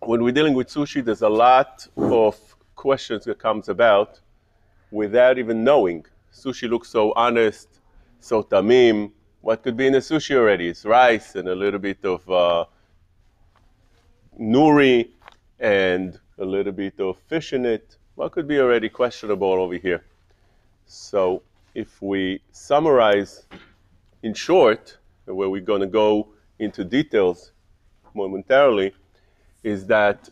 when we're dealing with sushi, there's a lot of questions that comes about without even knowing. Sushi looks so honest, so tamim. What could be in the sushi already? It's rice and a little bit of nuri and a little bit of fish in it. What could be already questionable over here? So if we summarize in short, where we're going to go into details momentarily, is that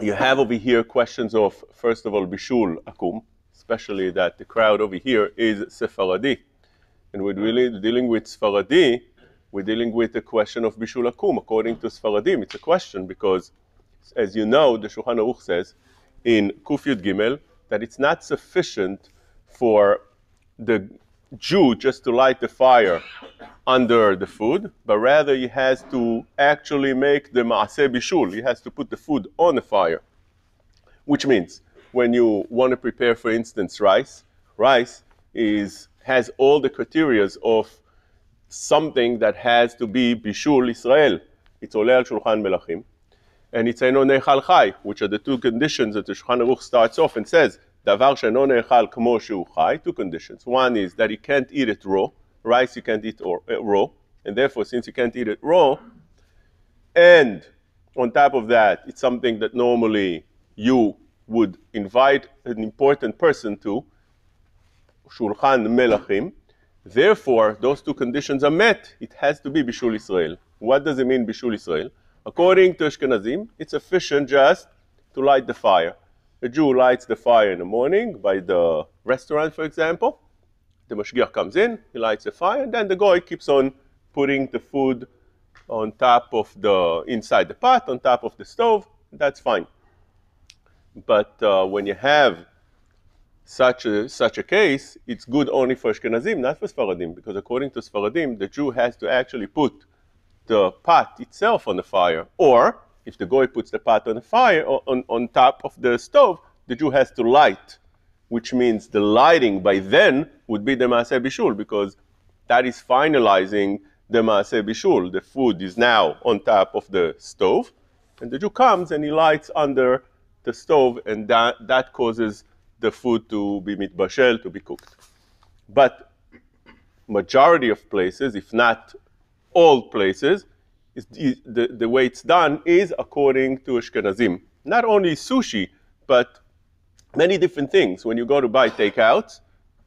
you have over here questions of, first of all, bishul akum, especially that the crowd over here is Sephardi. And we're really dealing with Sephardi, we're dealing with the question of bishul akum. According to Sephardim, it's a question because, as you know, the Shulchan Aruch says in Kuf Yud Gimel that it's not sufficient for the Jew just to light the fire under the food, but rather he has to actually make the maaseh bishul. He has to put the food on the fire, which means when you want to prepare, for instance, rice has all the criteria of something that has to be bishul Israel. It's oleh al shulchan melachim, and it's eino nechal chai, which are the two conditions that the Shulchan Aruch starts off and says, davar she'eino nechal kmo shehu chai, two conditions. One is that you can't eat it raw. Rice you can't eat raw, and therefore, since you can't eat it raw, and on top of that, it's something that normally you would invite an important person to, shulchan melachim. Therefore, those two conditions are met. It has to be bishul Israel. What does it mean, bishul Israel? According to Ashkenazim, it's sufficient just to light the fire. A Jew lights the fire in the morning by the restaurant, for example. The mashgiach comes in, he lights the fire, and then the goy keeps on putting the food on top of inside the pot, on top of the stove. That's fine. But when you have such a case, it's good only for Ashkenazim, not for Sfaradim, because according to Sfaradim, the Jew has to actually put the pot itself on the fire, or if the goy puts the pot on the fire, on top of the stove, the Jew has to light, which means the lighting by then would be the maaseh bishul, because that is finalizing the maaseh bishul. The food is now on top of the stove, and the Jew comes and he lights under the stove, and that causes the food to be mitbashel, to be cooked. But majority of places, if not all places, the way it's done is according to Ashkenazim. Not only sushi, but many different things. When you go to buy takeouts,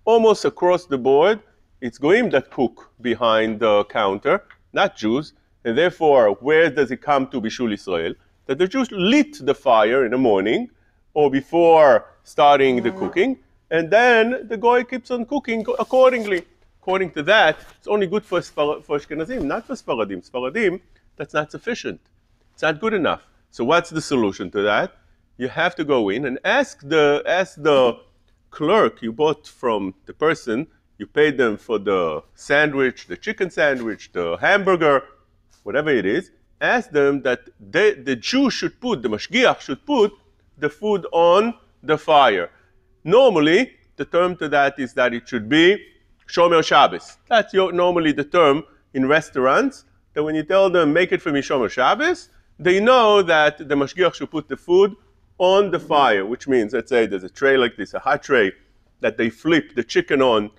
almost across the board, it's goyim that cook behind the counter, not Jews. And therefore, where does it come to bishul Israel? That the Jews lit the fire in the morning or before starting the cooking, and then the goy keeps on cooking accordingly. According to that, it's only good for Ashkenazim, not for Sfaradim. Sfaradim, that's not sufficient. It's not good enough. So what's the solution to that? You have to go in and ask the clerk you bought from the person, you paid them for the sandwich, the chicken sandwich, the hamburger, whatever it is, ask them that the Jew should put, the mashgiach should put the food on the fire. Normally, the term to that is that it should be Shomer Shabbos. That's normally the term in restaurants, that when you tell them, make it for me Shomer Shabbos, they know that the mashgiach should put the food on the fire, which means, let's say there's a tray like this, a hot tray, that they flip the chicken on.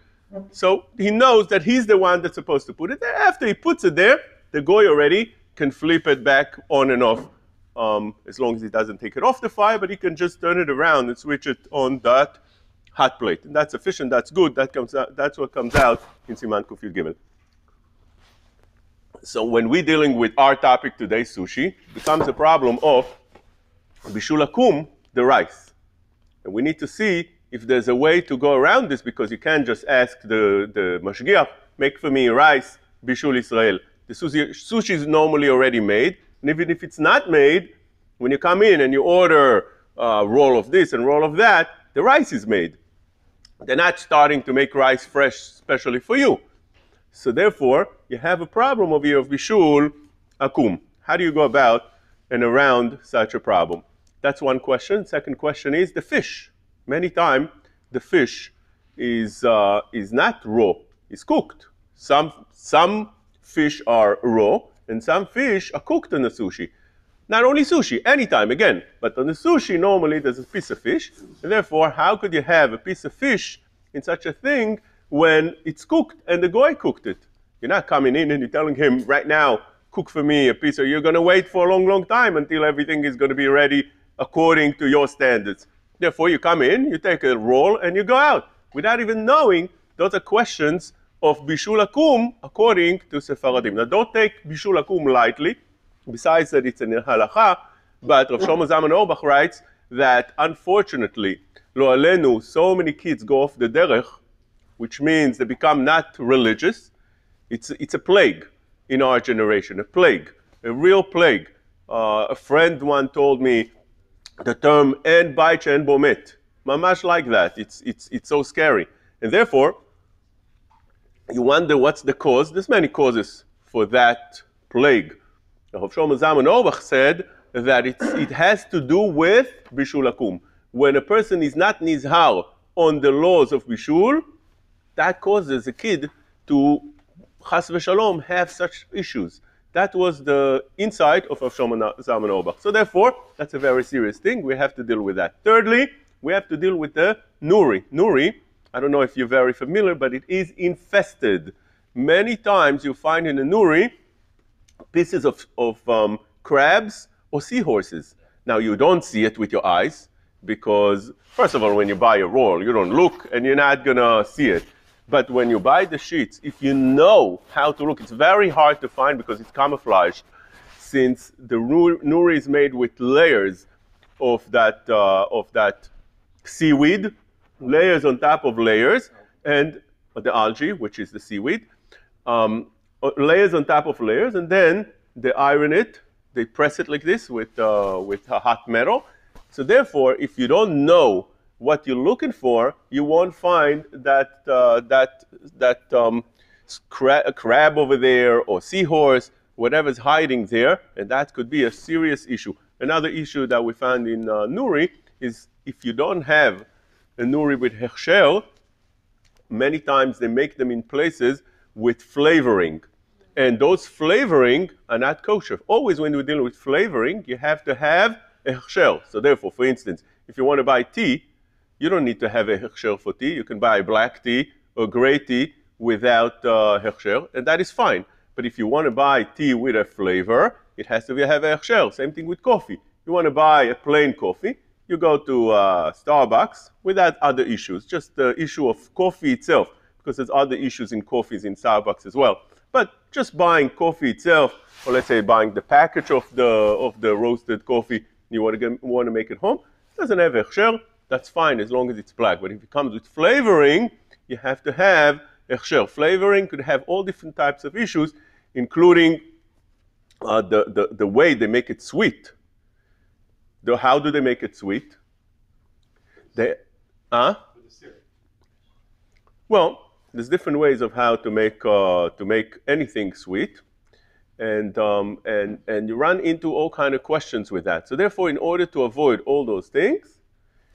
So he knows that he's the one that's supposed to put it there. After he puts it there, the goy already can flip it back on and off, as long as he doesn't take it off the fire, but he can just turn it around and switch it on that hot plate. And that's sufficient, that's good, that's what comes out in Siman Kuf Yud Gimel. So when we're dealing with our topic today, sushi, becomes a problem of bishul akum, the rice. And we need to see if there's a way to go around this, because you can't just ask the mashgiach, make for me rice, bishul Israel. The sushi is normally already made, and even if it's not made, when you come in and you order a roll of this and roll of that, the rice is made. They're not starting to make rice fresh specially for you. So therefore, you have a problem over here of bishul akum. How do you go about and around such a problem? That's one question. Second question is the fish. Many times, the fish is not raw, it's cooked. Some fish are raw, and some fish are cooked in the sushi. Not only sushi, anytime, again. But on the sushi, normally there's a piece of fish. And therefore, how could you have a piece of fish in such a thing when it's cooked and the goy cooked it? You're not coming in and you're telling him, right now, cook for me a piece, or you're going to wait for a long, long time until everything is going to be ready according to your standards. Therefore, you come in, you take a roll, and you go out. Without even knowing, those are questions of Bishul Akum according to Sephardim. Now, don't take Bishul Akum lightly. Besides that it's an halacha, but Rav Shlomo Zalman Auerbach writes that unfortunately, lo alenu, so many kids go off the derech, which means they become not religious. It's a plague in our generation, a plague, a real plague. A friend one told me the term en bait en bomet, mamash like that. It's so scary, and therefore you wonder what's the cause. There's many causes for that plague. Rav Shlomo Zalman Auerbach said that it has to do with Bishul Akum. When a person is not nizhar on the laws of Bishul, that causes a kid to, chas v'shalom, have such issues. That was the insight of Rav Shlomo Zalman Auerbach. So therefore, that's a very serious thing. We have to deal with that. Thirdly, we have to deal with the nuri. Nuri, I don't know if you're very familiar, but it is infested. Many times you find in a nuri pieces of crabs or seahorses. Now, you don't see it with your eyes because, first of all, when you buy a roll, you don't look and you're not going to see it. But when you buy the sheets, if you know how to look, it's very hard to find because it's camouflaged, since the nuri is made with layers of that seaweed, layers on top of layers, and the algae, which is the seaweed, layers on top of layers, and then they iron it. They press it like this with a hot metal. So therefore, if you don't know what you're looking for, you won't find that crab over there or seahorse, whatever's hiding there, and that could be a serious issue. Another issue that we found in nuri is if you don't have a nuri with hechsher, many times they make them in places with flavoring. And those flavoring are not kosher. Always when we're dealing with flavoring, you have to have a hechsher. So therefore, for instance, if you want to buy tea, you don't need to have a hechsher for tea. You can buy black tea or gray tea without hechsher, and that is fine. But if you want to buy tea with a flavor, it has to have a hechsher. Same thing with coffee. You want to buy a plain coffee, you go to Starbucks without other issues, just the issue of coffee itself, because there's other issues in coffees in Starbucks as well. But just buying coffee itself, or let's say buying the package of the roasted coffee, you want to make it home, it doesn't have hechsher, that's fine as long as it's black. But if it comes with flavoring, you have to have hechsher. Flavoring could have all different types of issues, including the way they make it sweet. How do they make it sweet? Well, there's different ways of how to make anything sweet, and you run into all kind of questions with that. So therefore, in order to avoid all those things,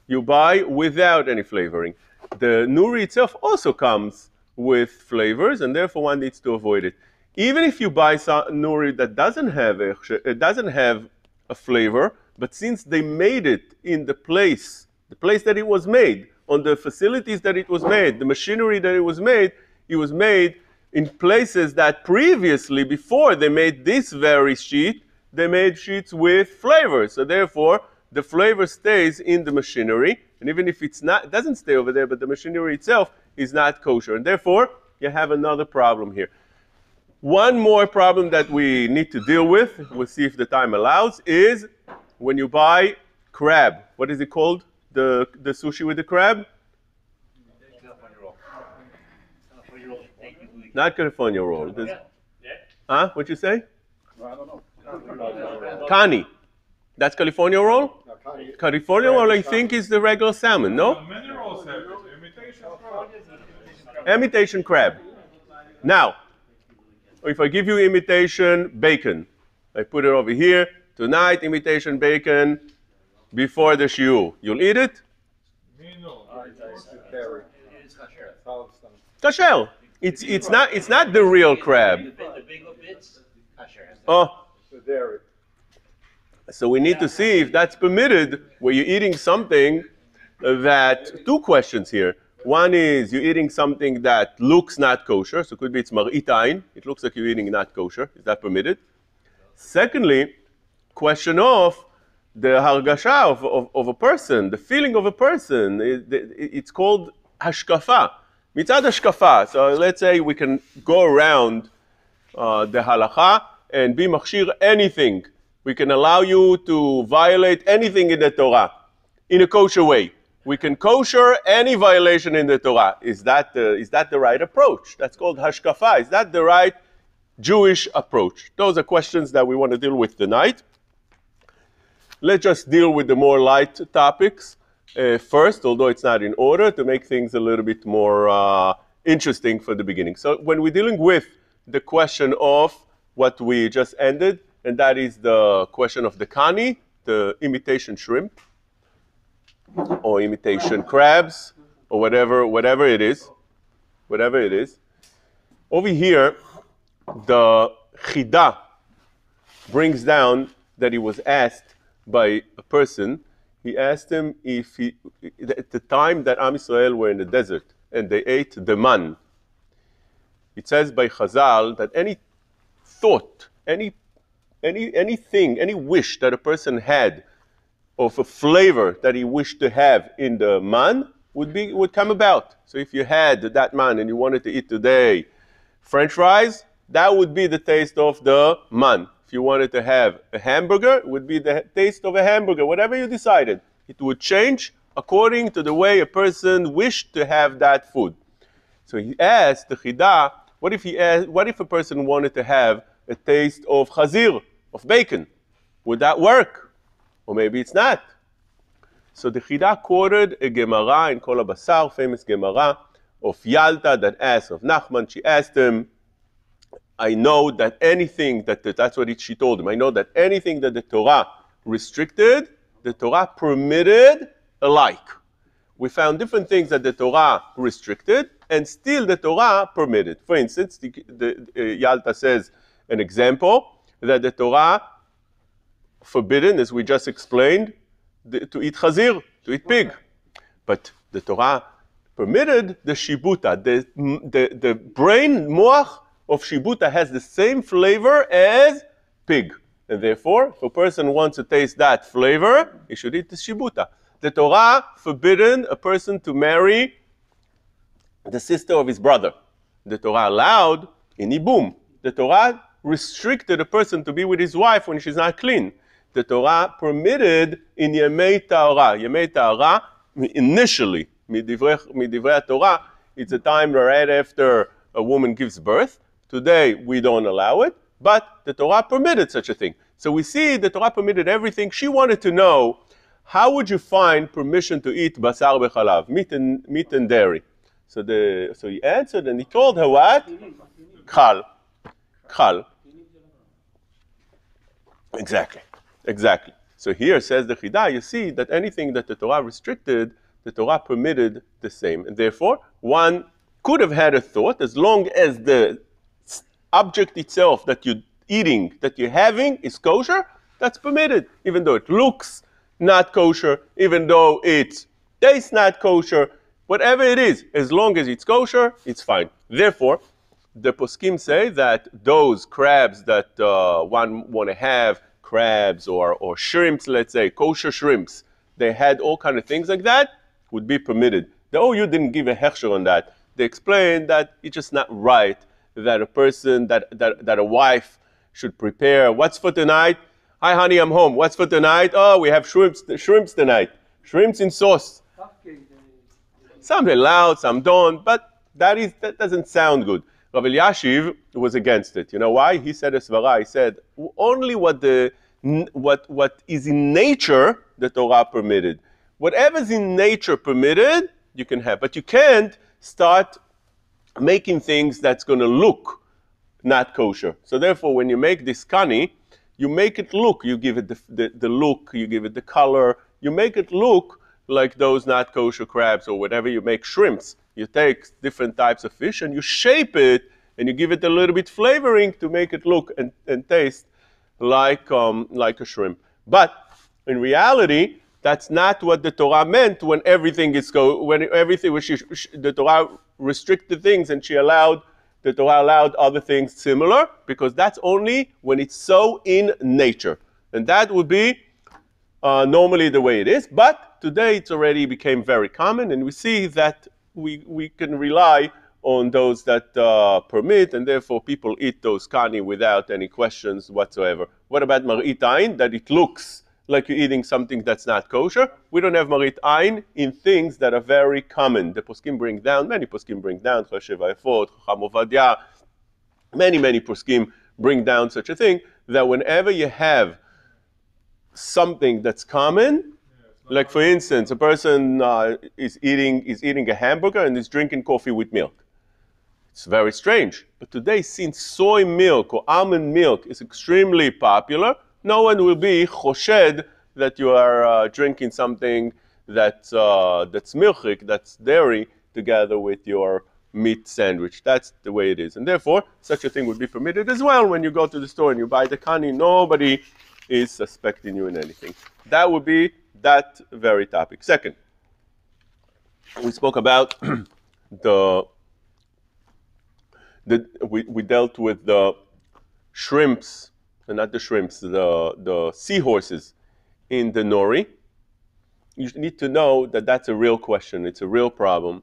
you buy without any flavoring. The nuri itself also comes with flavors, and therefore one needs to avoid it. Even if you buy nuri that doesn't have a flavor, but since they made it in the place that it was made, on the facilities that it was made, the machinery that it was made in places that previously, before they made this very sheet, they made sheets with flavors. So therefore, the flavor stays in the machinery, and even if it doesn't stay over there, but the machinery itself is not kosher. And therefore, you have another problem here. One more problem that we need to deal with, we'll see if the time allows, is when you buy crab. What is it called? The sushi with the crab? Not California roll. What'd you say? I don't know. Kani. That's California roll? California roll, I think, is the regular salmon, no? Many rolls have imitation crab. Imitation crab. Now, if I give you imitation bacon, I put it over here. Tonight, imitation bacon before the shiur. You'll eat it? Me no. Kasher. It's not the real crab. The big bits, Oh. The dairy. So we need to see if that's permitted where you're eating something that, two questions here. One is you're eating something that looks not kosher, so it could be it's mar'it ayin, it looks like you're eating not kosher, is that permitted? Secondly, question of the hargasha of a person, the feeling of a person, it's called hashkafa, mitzad hashkafa. So let's say we can go around the halacha and be machshir anything. We can allow you to violate anything in the Torah in a kosher way. We can kosher any violation in the Torah. Is that the right approach? That's called hashkafa. Is that the right Jewish approach? Those are questions that we want to deal with tonight. Let's just deal with the more light topics first, although it's not in order, to make things a little bit more interesting for the beginning. So when we're dealing with the question of what we just ended, and that is the question of the kani, the imitation shrimp, or imitation crabs, or whatever it is. Over here, the chida brings down that he was asked by a person. He asked him if at the time that Am Yisrael were in the desert and they ate the man, it says by Chazal that any thought, anything, any wish that a person had of a flavor that he wished to have in the man would come about. So if you had that man and you wanted to eat today French fries, that would be the taste of the man. If you wanted to have a hamburger, it would be the taste of a hamburger. Whatever you decided, it would change according to the way a person wished to have that food. So he asked the chida, what if a person wanted to have a taste of chazir, of bacon? Would that work? Or maybe it's not. So the chida quoted a Gemara in Kollel Basar, famous Gemara of Yalta that asked of Nachman. She asked him, I know that anything that's what she told him. I know that anything that the Torah restricted, the Torah permitted alike. We found different things that the Torah restricted, and still the Torah permitted. For instance, Yalta says an example that the Torah forbidden, as we just explained, to eat chazir, to eat pig. But the Torah permitted the shibuta. The brain, moach of shibuta has the same flavor as pig. And therefore, if a person wants to taste that flavor, he should eat the shibuta. The Torah forbidden a person to marry the sister of his brother. The Torah allowed in ibum. The Torah restricted a person to be with his wife when she's not clean. The Torah permitted in Yemei Ta'ara. Yemei Ta'ara, initially, midivrei Torah, it's a time right after a woman gives birth. Today, we don't allow it, but the Torah permitted such a thing. So we see the Torah permitted everything. She wanted to know, how would you find permission to eat basar bechalav, meat and dairy? So he answered, and he told her what? Chal. Exactly. So here says the chida, you see that anything that the Torah restricted, the Torah permitted the same. And therefore, one could have had a thought, as long as the object itself that you're eating, that you're having, is kosher, that's permitted. Even though it looks not kosher, even though it tastes not kosher, whatever it is, as long as it's kosher, it's fine. Therefore, the poskim say that those crabs that one want to have, crabs or shrimps, let's say, kosher shrimps, they had all kind of things like that, would be permitted. The OU didn't give a hechsher on that. They explained that it's just not right that a person, that a wife should prepare, what's for tonight? Hi honey, I'm home. What's for tonight? Oh, we have shrimps tonight. Shrimps in sauce. Some allow, some don't, but that doesn't sound good. Rabbi Yashiv was against it. You know why? He said a svara. He said only what is in nature the Torah permitted. Whatever's in nature permitted, you can have, but you can't start making things that's going to look not kosher. So therefore, when you make this kani, you make it look. You give it the look. You give it the color. You make it look like those not kosher crabs or whatever. You make shrimps. You take different types of fish and you shape it and you give it a little bit flavoring to make it look and taste like a shrimp. But in reality, that's not what the Torah meant when everything is the Torah restricted things and the Torah allowed other things similar, because that's only when it's so in nature. And that would be normally the way it is. But today it's already became very common, and we see that we can rely on those that permit, and therefore people eat those kani without any questions whatsoever. What about marit ayin? That it looks like you're eating something that's not kosher. We don't have marit ayin in things that are very common. The poskim bring down, many poskim bring down, Shaf Veyativ, Chacham Ovadia, many poskim bring down such a thing, that whenever you have something that's common, like for instance, a person is eating a hamburger and is drinking coffee with milk. It's very strange. But today, since soy milk or almond milk is extremely popular, no one will be choshed that you are drinking something that's milchik, that's dairy, together with your meat sandwich. That's the way it is. And therefore, such a thing would be permitted as well. When you go to the store and you buy the kani, nobody is suspecting you in anything. That would be that very topic. Second, we spoke about we dealt with the shrimps, not the shrimps, the seahorses in the nori. You need to know that that's a real question. It's a real problem.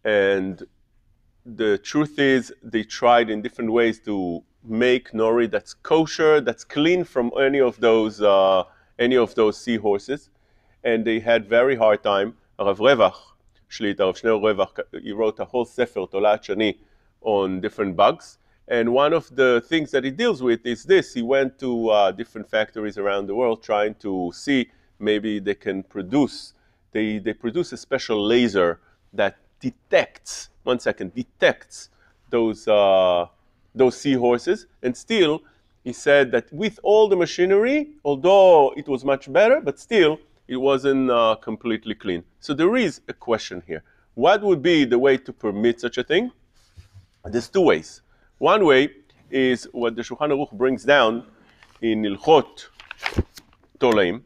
And the truth is, they tried in different ways to make nori that's kosher, that's clean from any of those seahorses, and they had very hard time. Rav Revach Shlita, Rav Shneur Revach, he wrote a whole sefer Tolat Shani on different bugs, and one of the things that he deals with is this. He went to different factories around the world trying to see maybe they can produce. They produce a special laser that detects those seahorses, and still, he said that with all the machinery, although it was much better, but still, it wasn't completely clean. So there is a question here. What would be the way to permit such a thing? There's two ways. One way is what the Shulchan Aruch brings down in Ilchot Tolaim.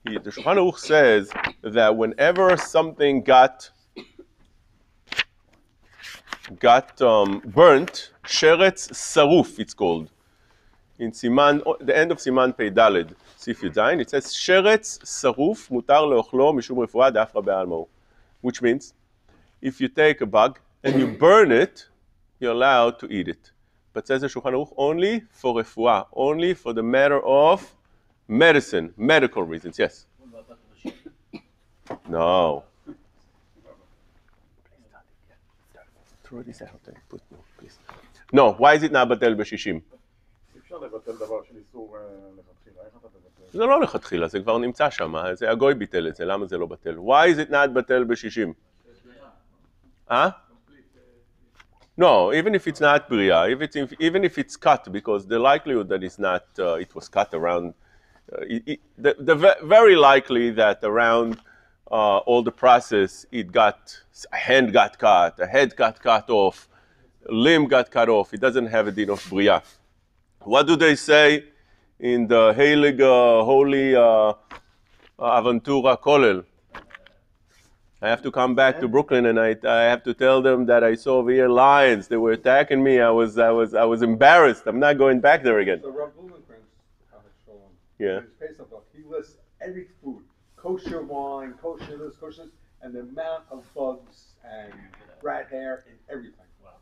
The Shulchan Aruch says that whenever something got burnt, sheretz saruf, it's called. In Siman, the end of Siman Pei Daled, Sif Yud Zayin, it says sheretz saruf mutar leochlo mishum refuah dafra be'almo, which means if you take a bug and you burn it, you're allowed to eat it. But says the Shulchan Aruch, only for refuah, only for the matter of medicine, medical reasons. Yes. No. Throw this out there. Put no, please. No. Why is it not batel b'shishim? אפשר לבטל דבר של איסור לכתחילה, איך אתה תבטל? זה לא לכתחילה, זה כבר נמצא שם, זה הגוי ביטל את זה, למה זה לא בטל? Why is it not בטל בשישים? No, even if it's not bria, even if it's cut, because the likelihood that it's not, it was cut around, very likely that around all the process, a hand got cut, a head got cut off, a limb got cut off. It doesn't have a din of bria. What do they say in the holy Aventura Kollel? I have to come back to Brooklyn, and I have to tell them that I saw over here lions. They were attacking me. I was embarrassed. I'm not going back there again. So Rob Blumenkrantz, yeah. He lists every food, kosher wine, kosher this, kosher this, and the amount of bugs and rat hair and everything. Wow.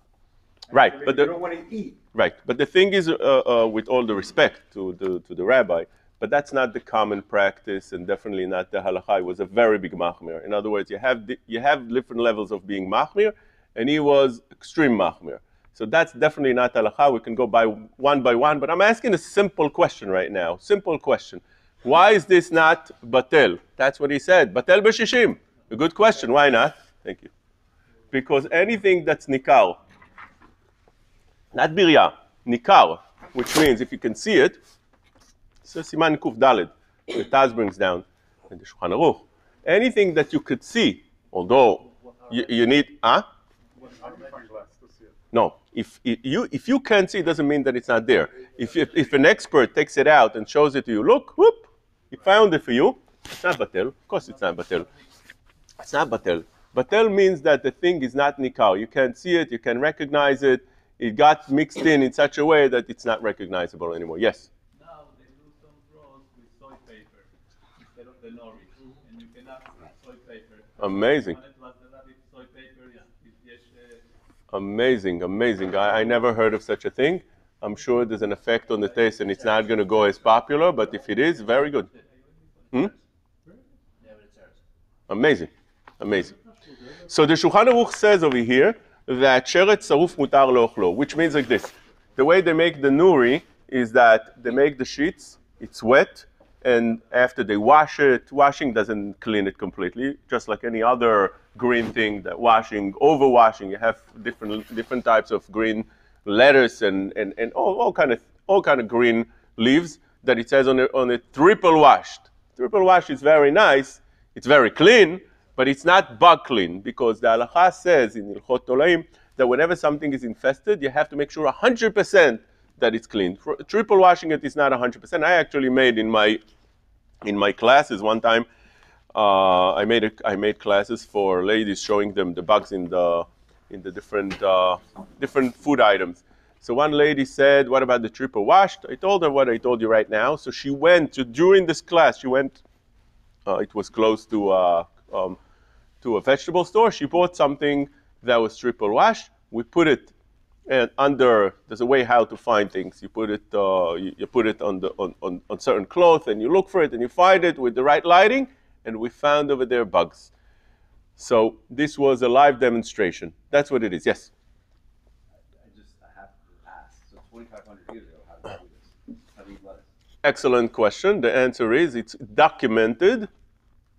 Right, but you don't want to eat. Right, but the thing is, with all the respect to the rabbi, but that's not the common practice, and definitely not the halakha. It was a very big machmir. In other words, you have different levels of being machmir, and he was extreme machmir. So that's definitely not halakha. We can go by one, but I'm asking a simple question right now. Simple question. Why is this not batel? That's what he said. Batel b'shishim. A good question. Why not? Thank you. Because anything that's nikar, not birya, nikar, which means if you can see it, so Siman Kuf Daled, the Taz brings down in the Shulchan Aruch. Anything that you could see, although you need, No, If you can't see, it doesn't mean that it's not there. If an expert takes it out and shows it to you, look, whoop, he found it for you. It's not batel. Of course, it's not batel. It's not batel. Batel means that the thing is not nikar. You can't see it. You can recognize it. It got mixed in such a way that it's not recognizable anymore. Yes. Now they do some draws with soy paper instead of the nori, and you cannot soy paper. Amazing. Amazing, amazing. I never heard of such a thing. I'm sure there's an effect on the taste and it's not going to go as popular, but if it is, very good. Amazing, amazing. So the Shulchan Aruch says over here that sheret saruf mutar leochlo, which means like this. The way they make the nuri is that they make the sheets, it's wet, and after they wash it, washing doesn't clean it completely, just like any other green thing that washing, overwashing, you have different types of green lettuce and all kind of green leaves that it says on it triple washed. Triple wash is very nice, it's very clean, but it's not bug clean because the halacha says in Ilchot Tolaim that whenever something is infested, you have to make sure 100% that it's clean. For triple washing it is not 100%. I actually made in my classes one time. I made classes for ladies showing them the bugs in the different food items. So one lady said, "What about the triple washed?" I told her what I told you right now. So she went during this class. She went. It was close to a vegetable store. She bought something that was triple washed. We put it under. There's a way how to find things. You put it. You put it on certain cloth, and you look for it, and you find it with the right lighting. And we found over there bugs. So this was a live demonstration. That's what it is. Yes. I have to ask. So 2,500 years ago, how did you do this? How do you lettuce? Excellent question. The answer is it's documented.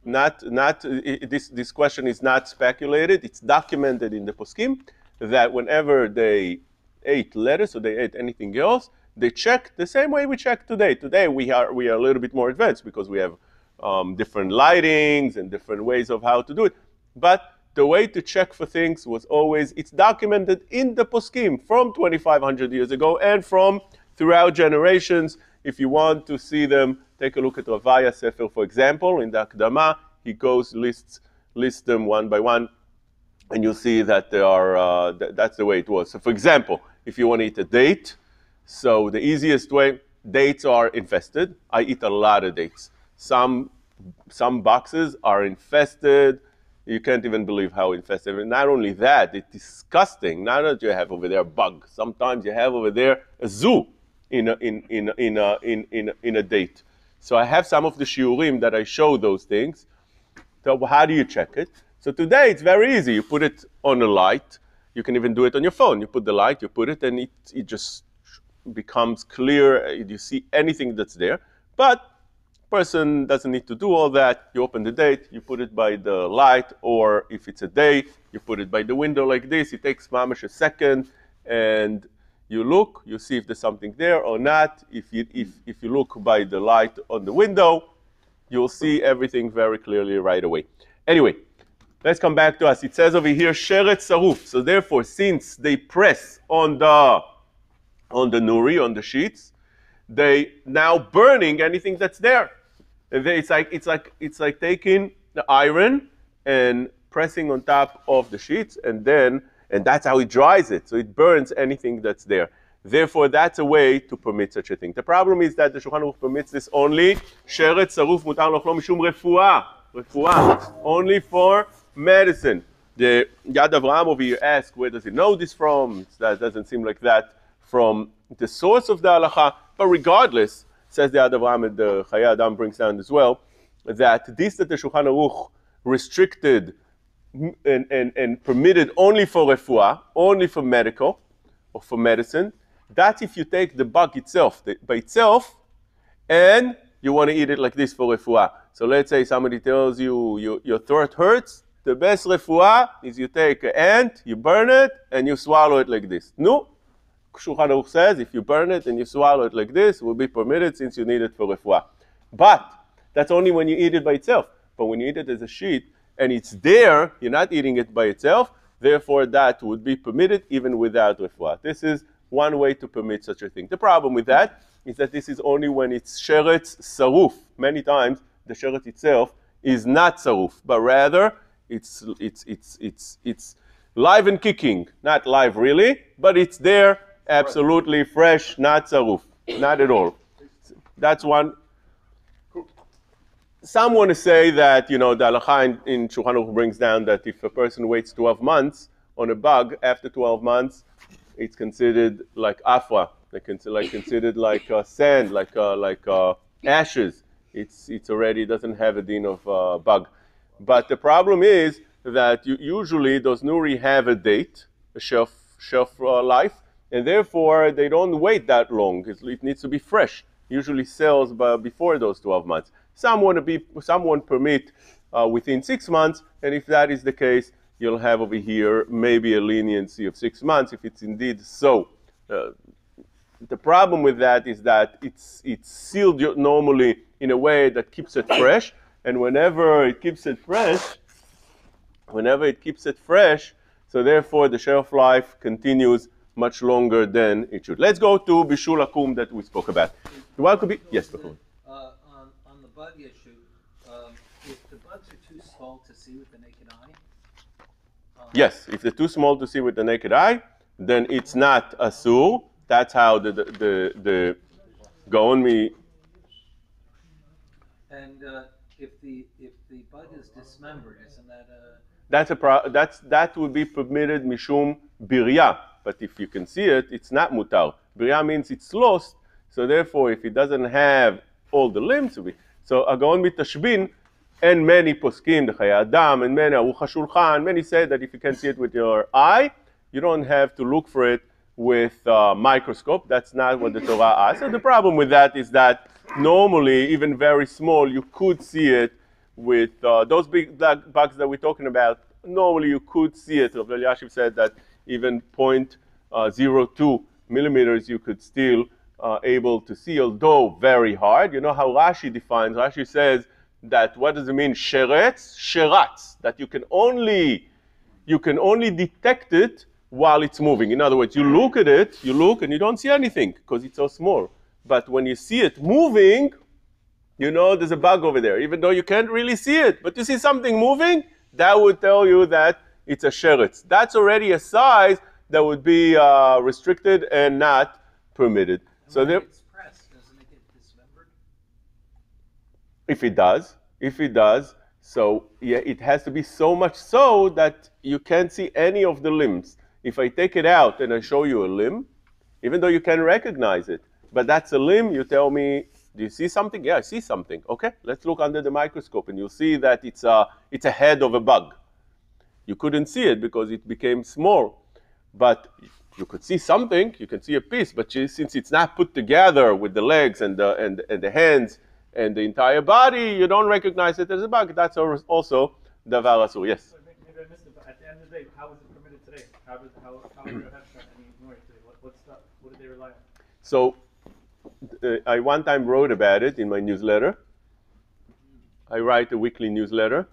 This question is not speculated. It's documented in the poskim that whenever they ate lettuce or they ate anything else, they check the same way we check today. Today we are a little bit more advanced because we have different lightings and different ways of how to do it. But the way to check for things was always, it's documented in the poskim from 2,500 years ago and from throughout generations. If you want to see them, take a look at Ravaya Sefer, for example. In the Akdama, he goes, lists them one by one, and you'll see that they are, that's the way it was. So for example, if you want to eat a date, so the easiest way, dates are infested. I eat a lot of dates. Some boxes are infested. You can't even believe how infested. And not only that, it's disgusting. Not that you have over there a bug. Sometimes you have over there a zoo in a date. So I have some of the shiurim that I show those things. So how do you check it? So today it's very easy. You put it on a light. You can even do it on your phone. You put the light, you put it, and it just becomes clear. You see anything that's there. But person doesn't need to do all that. You open the date, you put it by the light, or if it's a day, you put it by the window like this. It takes mamash a second, and you look, you see if there's something there or not. If you look by the light on the window, you'll see everything very clearly right away. Anyway, let's come back to us. It says over here, sheret saruf. So therefore, since they press on the nuri, on the sheets, they now burning anything that's there. It's like taking the iron and pressing on top of the sheets, and that's how it dries it. So it burns anything that's there. Therefore, that's a way to permit such a thing. The problem is that the Shulchan Aruch permits this only sheret saruf mutar lochlo mishum refuah, only for medicine. The Yad Avraham over here asks, where does he know this from? That doesn't seem like that from the source of the halacha. But regardless, says the Yad Avraham, and the Chayei Adam brings down as well, that this that the Shulchan Aruch restricted and permitted only for refuah, only for medical or for medicine, that's if you take the bug itself, by itself, and you want to eat it like this for refuah. So let's say somebody tells you your throat hurts. The best refuah is you take an ant, you burn it, and you swallow it like this. No. Shulchan Aruch says if you burn it and you swallow it like this, it will be permitted since you need it for refuah. But that's only when you eat it by itself. But when you eat it as a sheet and it's there, you're not eating it by itself, Therefore, that would be permitted even without refuah. This is one way to permit such a thing. The problem with that is that this is only when it's sheretz saruf. Many times, the sheretz itself is not saruf, but rather it's live and kicking. Not live really, but it's there, absolutely fresh, not saruf, not at all. That's one. Some want to say that, the halakha in Shulchan Aruch brings down that if a person waits 12 months on a bug, after 12 months, it's considered like afra, considered like sand, like ashes. It's already doesn't have a din of bug. But the problem is that usually those nuri have a date, a shelf life, and therefore they don't wait that long. It needs to be fresh. Usually sells before those 12 months. Some want permit within 6 months, and if that is the case, you'll have over here maybe a leniency of 6 months if it's indeed so. The problem with that is that it's sealed normally in a way that keeps it fresh, and whenever it keeps it fresh, so therefore the shelf life continues much longer than it should. Let's go to Bishul Akum that we spoke about. What could be? Yes, Bishul. On the bug issue, if the bugs are too small to see with the naked eye? Yes, if they're too small to see with the naked eye, then it's not asur. That's how the Gaon mi. And if the bug is dismembered, isn't that that would be permitted mishum birya. But if you can see it, it's not mutar. Birya means it's lost. So therefore, if it doesn't have all the limbs, so Gaon mi tashbin, and many poskim, the Chayei Adam, and many Aruch HaShulchan, many say that if you can see it with your eye, you don't have to look for it with a microscope. That's not what the Torah asks. So the problem with that is that normally, even very small, you could see it with those big bugs that we're talking about. Normally, you could see it. Rav Eliashiv said that even 0.02 millimeters, you could still able to see, although very hard. You know how Rashi defines? Rashi says that what does it mean? Sheretz, that you can only detect it while it's moving. In other words, you look at it, and you don't see anything because it's so small. But when you see it moving, there's a bug over there, even though you can't really see it. But you see something moving, that would tell you that it's a sheretz. That's already a size that would be restricted and not permitted. and So when there, it's pressed, doesn't it get dismembered? if it does, so yeah, it has to be so much so that you can't see any of the limbs. If I take it out and I show you a limb, even though you can recognize it, but that's a limb, you tell me, do you see something? Yeah, I see something. Okay, let's look under the microscope, and you'll see that it's a head of a bug. You couldn't see it because it became small, but you could see something. You can see a piece, but since it's not put together with the legs and the hands and the entire body, you don't recognize it as a bug. That's also davar asur. Yes. Maybe I missed it, but at the end of the day, how is it permitted today? How is your Hefshan any noise today? What did they rely on? So I one time wrote about it in my newsletter. I write a weekly newsletter.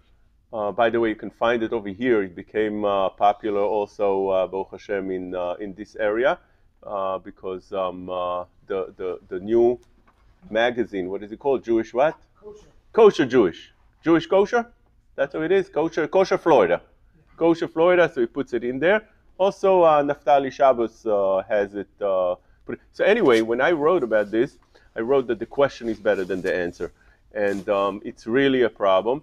By the way, you can find it over here. It became popular also, Baruch Hashem, in this area because the new magazine, what is it called? Jewish what? Kosher Jewish. Jewish Kosher? That's what it is. Kosher Florida. Kosher Florida, so he puts it in there. Also, Naftali Shabbos has it. So anyway, when I wrote about this, I wrote that the question is better than the answer. And it's really a problem.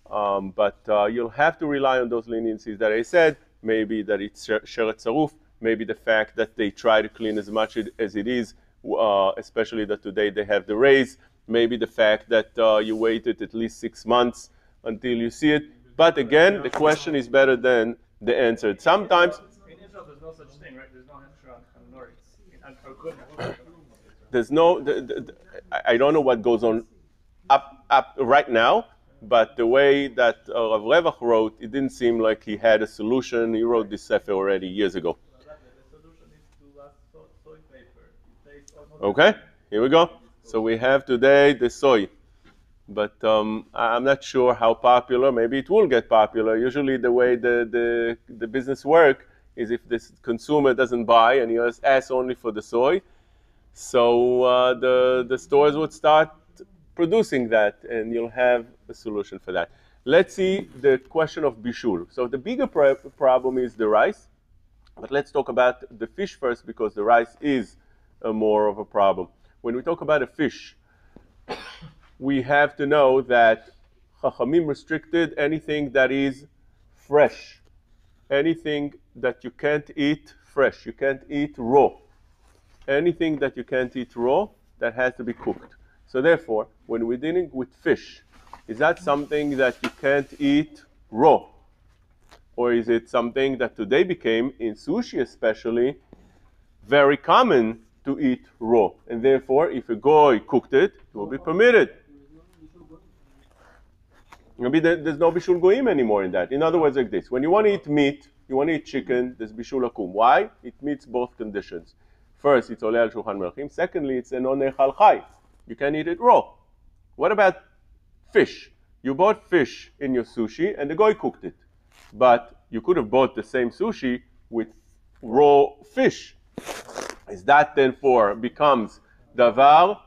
But you'll have to rely on those leniencies that I said. Maybe that it's sheretz saruf. Maybe the fact that they try to clean as much as it is, especially that today they have the raise. Maybe the fact that you waited at least 6 months until you see it. But again, the question is better than the answer. Sometimes In Israel, there's no such thing, right? There's no Hefshan on Noritz. there's no. I don't know what goes on up right now. But the way that Rav Revach wrote, it didn't seem like he had a solution. He wrote this sefer already years ago. The solution is to soy paper. Okay, here we go. So we have today the soy. but I'm not sure how popular. Maybe it will get popular. Usually the way the business work is if this consumer doesn't buy and he asks only for the soy, so the stores would start producing that, and you'll have a solution for that. Let's see the question of bishul. So the bigger problem is the rice, but let's talk about the fish first because the rice is more of a problem. When we talk about a fish, we have to know that Chachamim restricted anything that is fresh, anything that you can't eat fresh, you can't eat raw. Anything that you can't eat raw, that has to be cooked. So therefore, when we're dealing with fish, is that something that you can't eat raw? Or is it something that today became, in sushi especially, very common to eat raw? And therefore, if a goy cooked it, it will be permitted. Maybe there's no bishul goyim anymore in that. In other words, like this. When you want to eat meat, you want to eat chicken, there's bishul akum. Why? It meets both conditions. First, it's oleh al shulchan melachim. Secondly, it's an onechal chai. You can eat it raw. What about fish? You bought fish in your sushi and the goy cooked it. But you could have bought the same sushi with raw fish. Is that therefore becomes davar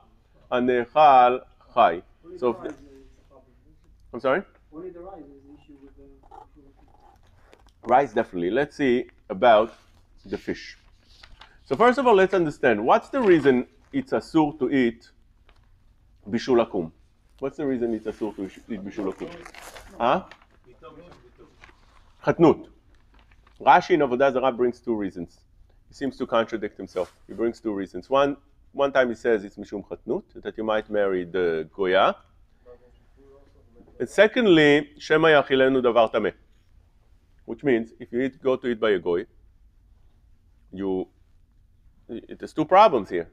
anechal chai? So, I'm sorry? Only the rice is the issue with the Rice, definitely. Let's see about the fish. So first of all, let's understand what's the reason it's asur to eat bishul akum. What's the reason it's asur to eat bishul akum? Huh? Chatnut. Rashi in Avodah Zarah brings two reasons. He seems to contradict himself. He brings two reasons. One time he says it's mishum chatnut, that you might marry the goya. And secondly, shema yachilenu davar tameh, which means if you go to eat by a goy, there's two problems here.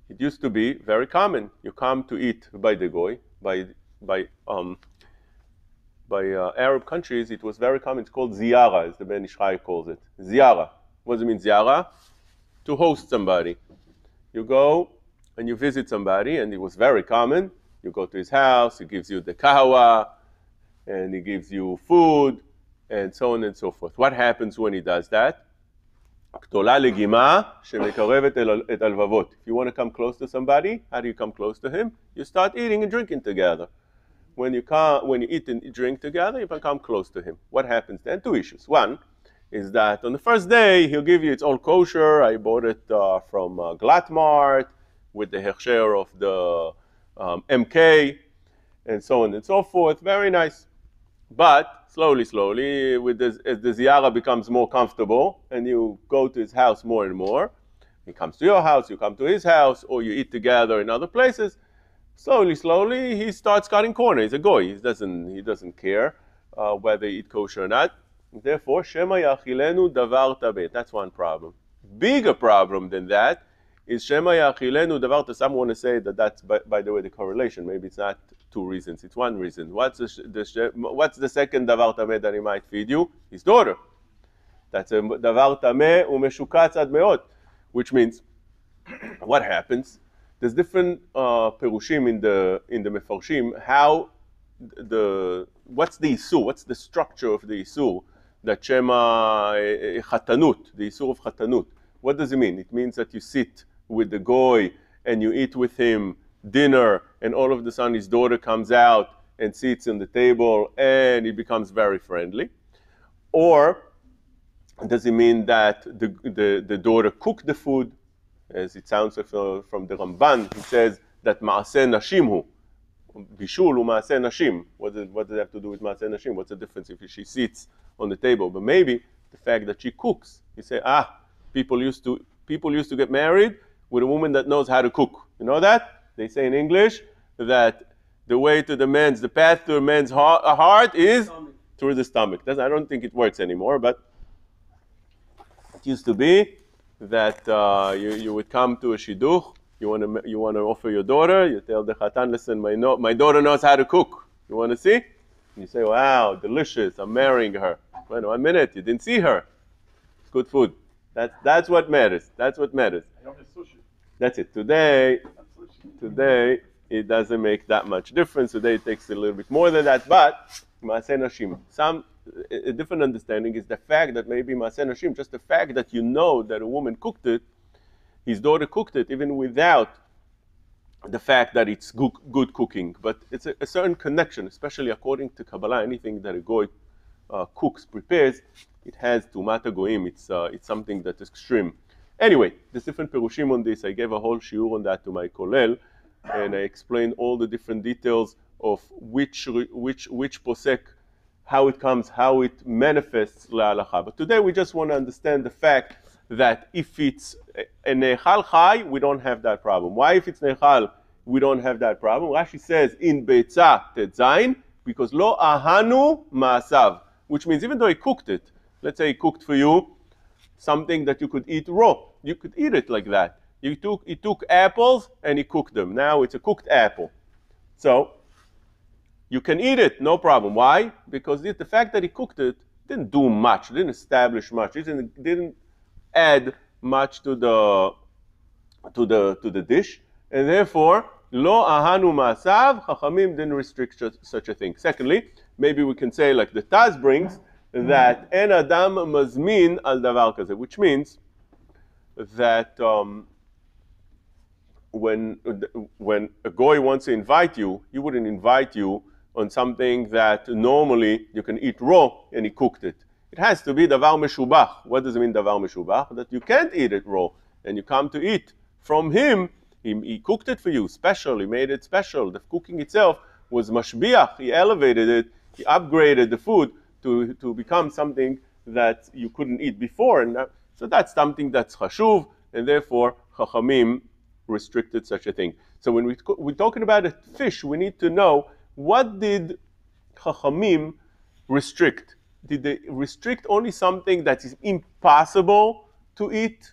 It used to be very common. You come to eat by the goy, by Arab countries. It was very common. It's called ziyara, as the Ben Ish Chai calls it. Ziyara. What does it mean, ziyara? To host somebody. You go and you visit somebody, and it was very common. You go to his house, he gives you the kahwa, and he gives you food, and so on and so forth. What happens when he does that? If you want to come close to somebody, how do you come close to him? You start eating and drinking together. When you eat and drink together, you can come close to him. What happens then? Two issues. One is that on the first day, he'll give you, it's all kosher. I bought it from Glattmart with the hechsher of the MK, and so on and so forth. Very nice. But slowly, as the ziyara becomes more comfortable and you go to his house more and more, he comes to your house, you come to his house, or you eat together in other places, slowly, he starts cutting corners. He's a goy. He doesn't care whether you eat kosher or not. Therefore, shema yachilenu davar tabeh. That's one problem. Bigger problem than that is shema yachilenu davar tabeh. Some want to say that that's, by the way, the correlation. Maybe it's not two reasons. It's one reason. What's the second davar tabeh that he might feed you? His daughter. That's a davar tameh umeshukatz ad meot, which means what happens? There's different perushim in the mefarshim. How what's the isur? What's the structure of the isur? That shema chatanut, the isur of chatanut. What does it mean? It means that you sit with the goy and you eat with him dinner, and all of a sudden his daughter comes out and sits on the table, and it becomes very friendly. Or does it mean that the daughter cooked the food? As it sounds from the Ramban, he says that ma'aseh nashim hu. Bishul hu ma'aseh nashim. What does it have to do with ma'aseh nashim? What's the difference if she sits on the table? But maybe the fact that she cooks. You say, people used to get married with a woman that knows how to cook. You know that? They say in English that the path to a man's heart is through the stomach. I don't think it works anymore, but it used to be that you would come to a shidduch, you want to offer your daughter, you tell the chatan, listen, my daughter knows how to cook. You want to see? And you say, wow, delicious, I'm marrying her. Wait 1 minute, you didn't see her. It's good food. That's what matters. That's what matters. היום יש סושי. That's it. Today, it doesn't make that much difference. Today it takes a little bit more than that, but Maaseh Nashim, a different understanding is the fact that maybe Maaseh Nashim, just the fact that you know that a woman cooked it, his daughter cooked it, even without the fact that it's good cooking. But it's a certain connection, especially according to Kabbalah, anything that a goy cooks, prepares, it has Tumat Goyim. It's something that is extreme. Anyway, there's different perushim on this. I gave a whole shiur on that to my kollel, and I explained all the different details of which posek, how it comes, how it manifests la'alacha. But today we just want to understand the fact that if it's a nechal chai, we don't have that problem. Why if it's nechal, we don't have that problem? Rashi says in Beitza tetzayin, because lo ahanu ma'asav, which means even though he cooked it, let's say he cooked for you something that you could eat raw, you could eat it like that. He took apples and he cooked them. Now it's a cooked apple. So you can eat it, no problem. Why? Because the fact that he cooked it didn't do much, didn't establish much, it didn't add much to the dish, and therefore lo ahanu ma'asav, Chachamim didn't restrict such a thing. Secondly, maybe we can say like the Taz brings that en adam mazmin al davar kaze, which means that when a goy wants to invite you, he wouldn't invite you on something that normally you can eat raw and he cooked it. It has to be davar meshubach. What does it mean davar meshubach? That you can't eat it raw and you come to eat from him. He cooked it for you special. He made it special. The cooking itself was mashbiach. He elevated it. He upgraded the food to become something that you couldn't eat before. And so that's something that's chashuv, and therefore Chachamim restricted such a thing. So when we're talking about a fish, we need to know, what did Chachamim restrict? Did they restrict only something that is impossible to eat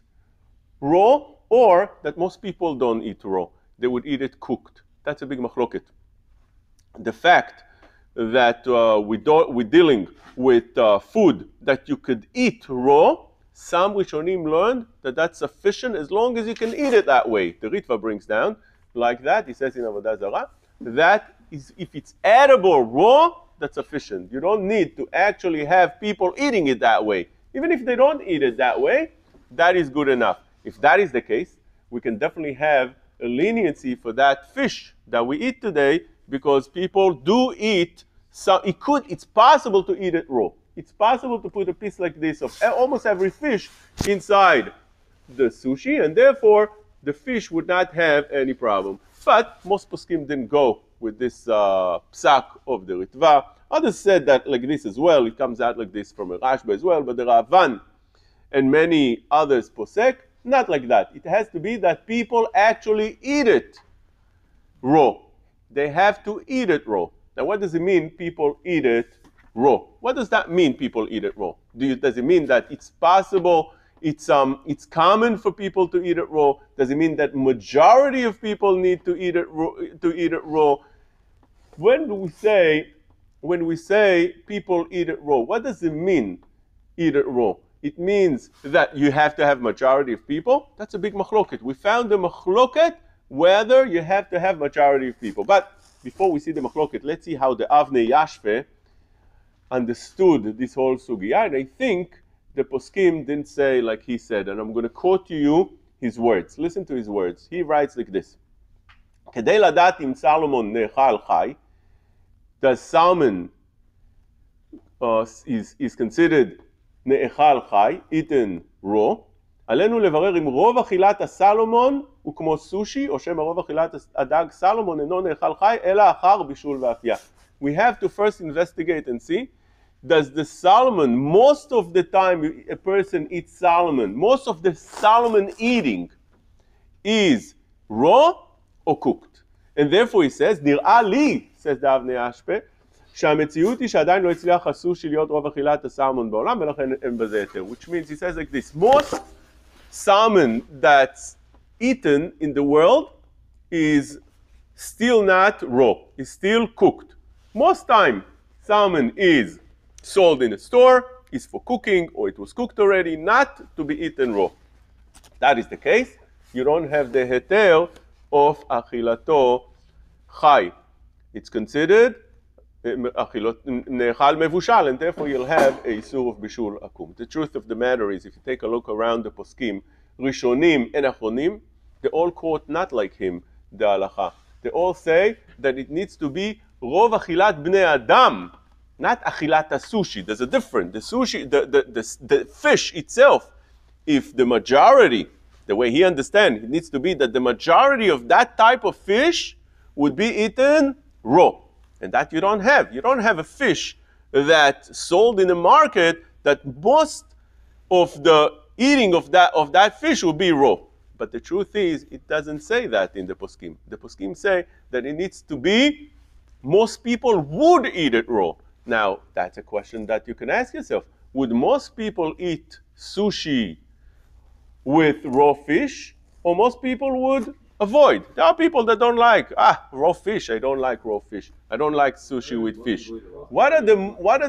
raw, or that most people don't eat raw? They would eat it cooked. That's a big machloket. The fact that we're dealing with food that you could eat raw, some Rishonim learned that that's sufficient as long as you can eat it that way. The Ritva brings down like that. He says in Avodah Zarah, that is, if it's edible raw, that's sufficient. You don't need to actually have people eating it that way. Even if they don't eat it that way, that is good enough. If that is the case, we can definitely have a leniency for that fish that we eat today, because people do eat. So it's possible to eat it raw. It's possible to put a piece like this of almost every fish inside the sushi, and therefore the fish would not have any problem. But most poskim didn't go with this psak of the Ritva. Others said that like this as well. It comes out like this from a Rashba as well. But the Ravan and many others posek, not like that. It has to be that people actually eat it raw. They have to eat it raw. Now, what does it mean, people eat it raw? What does that mean, people eat it raw? Does it mean that it's possible, it's common for people to eat it raw? Does it mean that majority of people need to eat it raw? When we say people eat it raw, what does it mean, eat it raw? It means that you have to have majority of people. That's a big machloket. We found the machloket whether you have to have majority of people. But before we see the machloket, let's see how the Avnei Yashve understood this whole sugya. And I think the poskim didn't say like he said, and I'm going to quote to you his words. Listen to his words. He writes like this: Kedei ladat im Salomon nechal chai, does salmon is considered ne'echal chai, eaten raw? עלינו לברר אם רוב אכילת הסלומון הוא כמו סושי, או שמא רוב אכילת הדג סלומון אינו נאכל חי, אלא אחר בישול ואפייה. We have to first investigate and see, does the salmon, most of the time a person eats salmon, most of the salmon eating is raw or cooked? And therefore he says, נראה לי, says the אבני אשפה, שהמציאות היא שעדיין לא הצליח הסושי להיות רוב אכילת הסלמון בעולם, ולכן אין בזה יותר. Which means he says like this: most salmon that's eaten in the world is still not raw, is still cooked. Most time salmon is sold in a store, is for cooking, or it was cooked already, not to be eaten raw. That is the case. You don't have the heter of achilato chai. It's considered nechal mevushal, and therefore you'll have a isur of bishul akum. The truth of the matter is, if you take a look around the poskim, rishonim and achronim, they all quote not like him, the halacha. They all say that it needs to be rov achilat bnei adam, not achilat sushi. There's a difference. The sushi, the fish itself, if the majority, the way he understands, it needs to be that the majority of that type of fish would be eaten raw. And that you don't have. You don't have a fish that's sold in the market that most of the eating of that fish will be raw. But the truth is, it doesn't say that in the poskim. The poskim say that it needs to be, most people would eat it raw. Now, that's a question that you can ask yourself. Would most people eat sushi with raw fish, or most people would avoid? There are people that don't like, raw fish, I don't like raw fish. I don't like sushi with fish. What are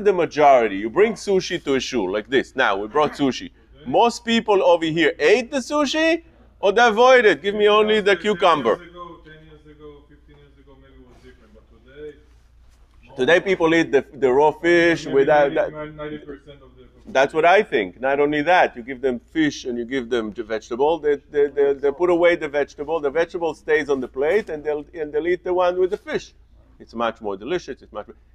the majority? You bring sushi to a shul like this. Now, we brought sushi. Most people over here ate the sushi, or they avoid it? Give me only the cucumber. 10 years ago, 15 years ago, maybe it was different, but Today people eat the raw fish without that. 90% of the That's what I think. Not only that, you give them fish and you give them the vegetable. They put away the vegetable. The vegetable stays on the plate, and they'll eat the one with the fish. It's much more delicious.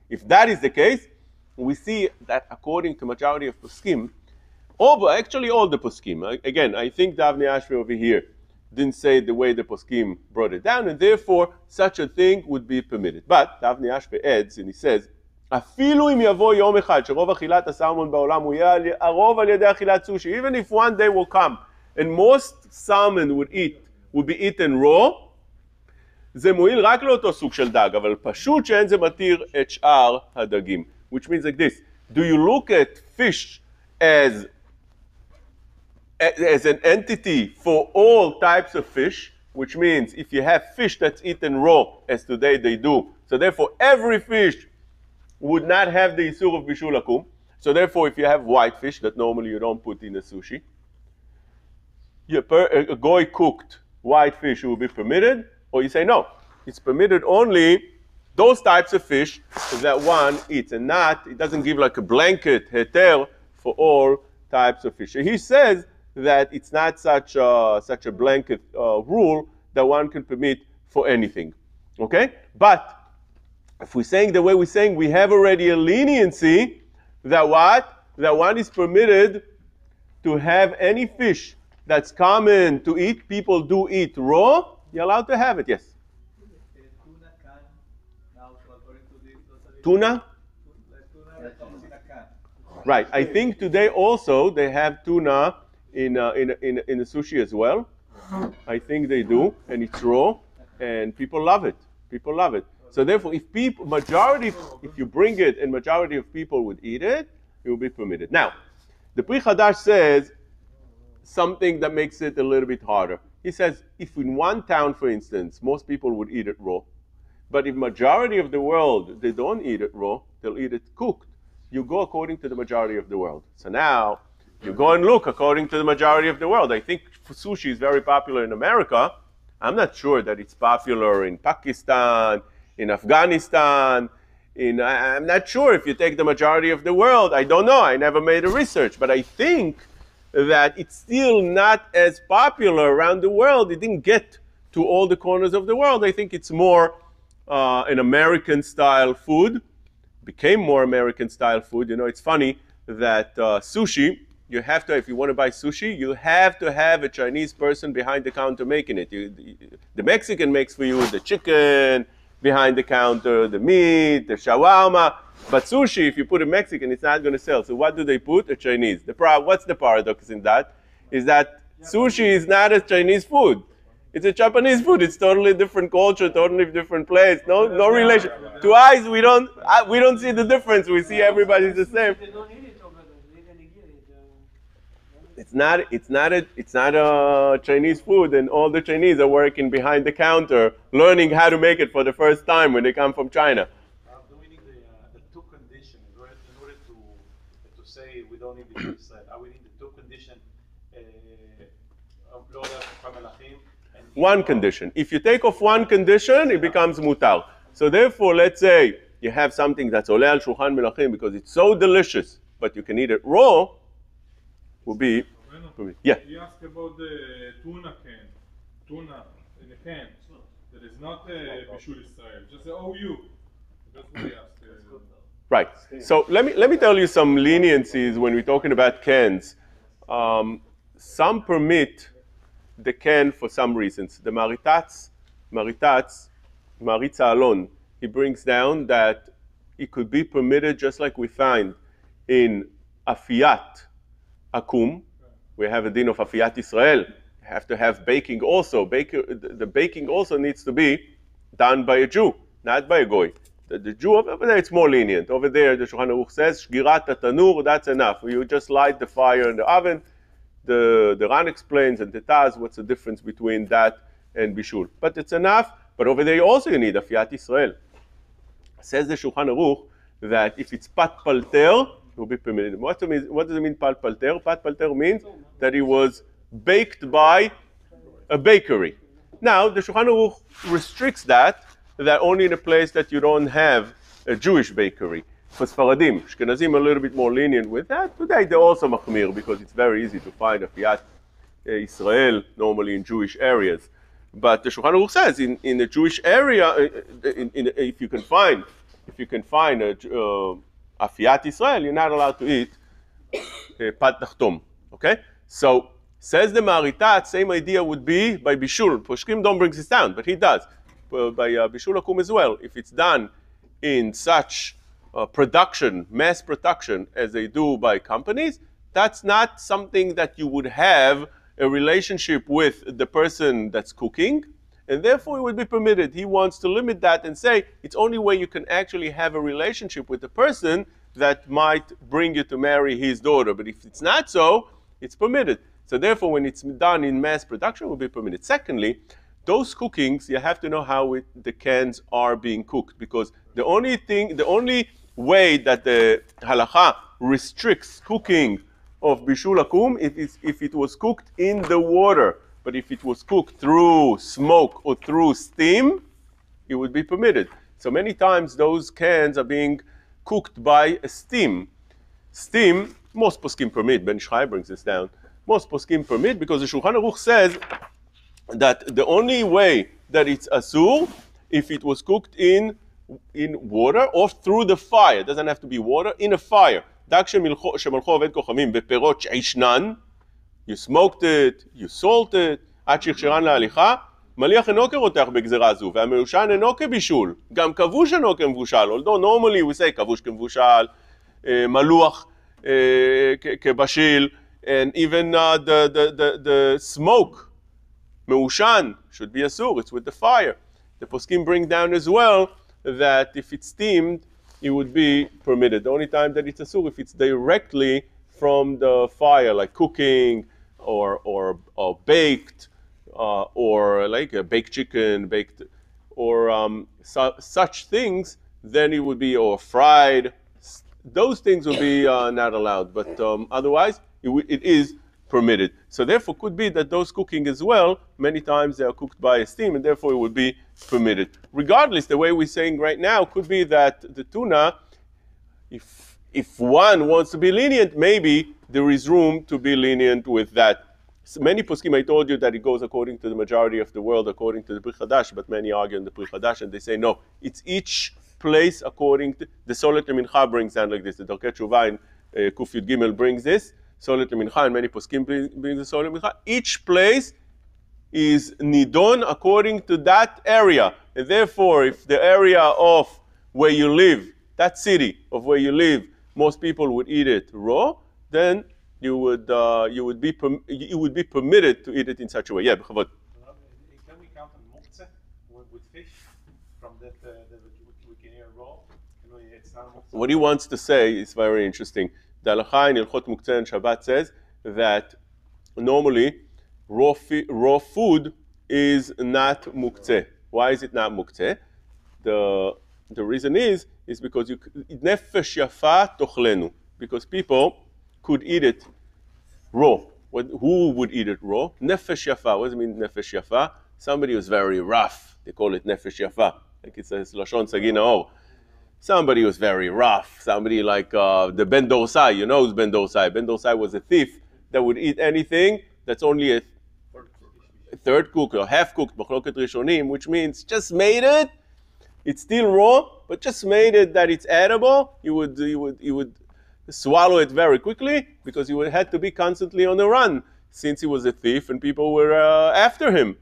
If that is the case, we see that according to majority of poskim, actually all the poskim. Again, I think Davnei Ashby over here didn't say the way the poskim brought it down, and therefore such a thing would be permitted. But Davnei Ashby adds, and he says, אפילו אם יבוא יום אחד שרוב אכילת הסלמון בעולם הוא יהיה הרוב על ידי אכילת סושי, even if one day will come and most salmon would be eaten raw, זה מועיל רק לאותו סוג של דג, אבל פשוט שאין זה מתיר את שאר הדגים. Which means like this, do you look at fish as an entity for all types of fish, which means if you have fish that's eaten raw, as today they do, so therefore every fish would not have the isur of bishul akum. So therefore, if you have white fish that normally you don't put in a sushi, a goy cooked white fish will be permitted, or you say no, it's permitted only those types of fish that one eats, and not, it doesn't give like a blanket heter for all types of fish. So he says that it's not such a blanket rule that one can permit for anything. Okay, but if we're saying the way we're saying, we have already a leniency that what? That one is permitted to have any fish that's common to eat. People do eat raw. You're allowed to have it, yes. Tuna can, now according to this, Tuna? Tuna comes in a can. Right. I think today also they have tuna in the sushi as well. I think they do, and it's raw, and people love it. People love it. So therefore, if you bring it and majority of people would eat it, it will be permitted. Now, the Pri Chadash says something that makes it a little bit harder. He says, if in one town, for instance, most people would eat it raw, but if majority of the world, they don't eat it raw, they'll eat it cooked. You go according to the majority of the world. So now, you go and look according to the majority of the world. I think sushi is very popular in America. I'm not sure that it's popular in Pakistan, in Afghanistan, I'm not sure if you take the majority of the world. I don't know. I never made a research. But I think that it's still not as popular around the world. It didn't get to all the corners of the world. I think it's more an American-style food. Became more American-style food. You know, it's funny that sushi, you have to, if you want to buy sushi, you have to have a Chinese person behind the counter making it. The Mexican makes for you the chicken behind the counter, the meat, the shawarma. But sushi, if you put a Mexican, it's not going to sell. So what do they put? A Chinese. What's the paradox in that? Is that sushi is not a Chinese food. It's a Japanese food. It's totally different culture, totally different place. No relation. To us, we don't see the difference. We see everybody's the same. They don't eat it over there. They didn't get it. It's not a Chinese food, and all the Chinese are working behind the counter, learning how to make it for the first time when they come from China. Do we need the two conditions in order to say we don't need the Israel? Are we need the two conditions? One condition. If you take off one condition, it becomes mutar. So therefore, let's say you have something that's oleh al shulchan melachim because it's so delicious, but you can eat it raw, will be, yeah. He asked about the tuna can. Tuna in a can. That is not Bishul Israel. Just the OU. That's what he asked. Right. So let me tell you some leniencies when we're talking about cans. Some permit the can for some reasons. The Maritz Alon, he brings down that it could be permitted just like we find in Afiyat Akum. We have a din of Afiyat Israel. You have to have baking also. The baking also needs to be done by a Jew, not by a goy. The Jew over there, it's more lenient. Over there, the Shulchan Aruch says, Shgirat tanur, that's enough. You just light the fire in the oven. The Ran explains, and the Taz, what's the difference between that and Bishul. But it's enough. But over there, also you need Afiyat Israel. Says the Shulchan Aruch that if it's pat palter, it will be permitted. What does it mean, pat palter? Pat palter means that it was baked by a bakery. Now, the Shulchan Aruch restricts that only in a place that you don't have a Jewish bakery. For Sfaradim, Ashkenazim are a little bit more lenient with that. Today they're also machmir because it's very easy to find a Afiyat Israel normally in Jewish areas. But the Shulchan Aruch says in a Jewish area, if you can find a Afiyat Israel, you're not allowed to eat pat nachtom. Okay? So says the Maritat, same idea would be by Bishul. Poskim don't bring this down, but he does. By Bishul Akum as well. If it's done in such production, mass production, as they do by companies, that's not something that you would have a relationship with the person that's cooking, and therefore it would be permitted. He wants to limit that and say it's only where you can actually have a relationship with the person that might bring you to marry his daughter. But if it's not so, it's permitted. So therefore, when it's done in mass production, it will be permitted. Secondly, those cookings, you have to know how the cans are being cooked, because the only way that the halacha restricts cooking of bishul akum if it was cooked in the water. But if it was cooked through smoke or through steam, it would be permitted. So many times those cans are being cooked by a steam. Steam, most poskim permit. Ben Shchai brings this down. Most poskim permit because the Shulchan Aruch says that the only way that it's asur if it was cooked in water or through the fire. It doesn't have to be water, in a fire. You smoked it, you salted, עד שהכשירן להליכה, מליח אינו כרותח בגזרה זו, והמיושן אינו כבישול, גם כבוש אינו כמבושל. Although normally we say כבוש כמבושל, מלוח כבשיל, and even the smoke, מעושן, should be asur, it's with the fire. The poskim bring down as well that if it's steamed, it would be permitted. The only time that it's asur if it's directly from the fire, like cooking or baked, or like a baked chicken, or such things, then it would be, or fried. Those things would be not allowed, but otherwise it is permitted. So therefore could be that those cooking as well, many times they are cooked by a steam, and therefore it would be permitted. Regardless, the way we're saying right now could be that the tuna, if one wants to be lenient, maybe there is room to be lenient with that. So many poskim, I told you that it goes according to the majority of the world, according to the Brit Chadash, but many argue in the Brit Chadash, and they say no, it's each place according to the Solet Mincha brings down like this. The Dorkei Tshuva in Kuf Yud Gimel brings this. Solet Mincha, and many poskim bring the Solet Mincha. Each place is nidon according to that area, and therefore, if the area of where you live, that city of where you live, most people would eat it raw, then you would be permitted to eat it in such a way. Yeah, B'chavod. Can we count on muktzeh with fish from that we can eat raw? It's not muktzeh. What he wants to say is very interesting. The halacha in Ilchot Muktzeh and Shabbat says that normally raw food is not muktzeh. Why is it not muktzeh? The reason is because nefesh yafa tochlenu, because people could eat it raw. Who would eat it raw? Nefesh yafa. What does it mean, nefesh yafa? somebody who's very rough. They call it nefesh yafa, like it says lashon sagi naor. Somebody who's very rough. Somebody like the Ben Dorsai. You know who's Ben Dorsai? Ben Dorsai was a thief that would eat anything that's only a third cooked or half cooked, machloket rishonim, which means just made it. It's still raw, but just made it that it's edible. He would swallow it very quickly because he would had to be constantly on the run since he was a thief and people were after him.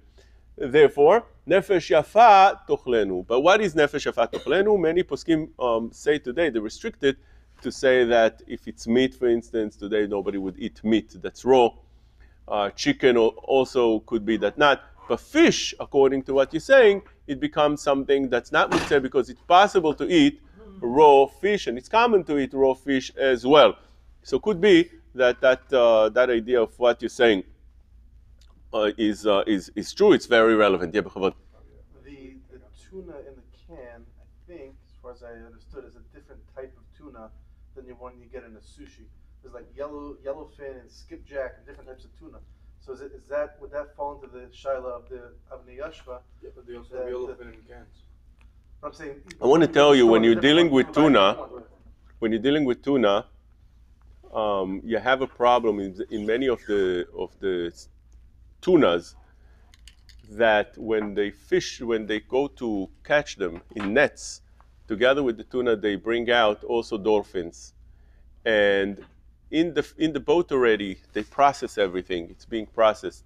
Therefore, nefesh yafa tochlenu. But what is nefesh yafa tochlenu? Many poskim say today they restrict it to say that if it's meat, for instance, today nobody would eat meat that's raw. Chicken also could be that not. But fish, according to what you're saying, it becomes something that's not mitzvah because it's possible to eat raw fish, and it's common to eat raw fish as well. So could be that idea of what you're saying is true. It's very relevant. Yeah, The tuna in the can, I think, as far as I understood, is a different type of tuna than the one you get in a sushi. There's like yellowfin and skipjack and different types of tuna. So would that fall into the shaila of the Avnei Yashva? Yeah, but they also have yellowfin in cans. I'm saying, I want to tell you, when you're dealing with tuna, you have a problem in many of the tunas that when they go to catch them in nets, together with the tuna, they bring out also dolphins. And in the boat already, they process everything. It's being processed.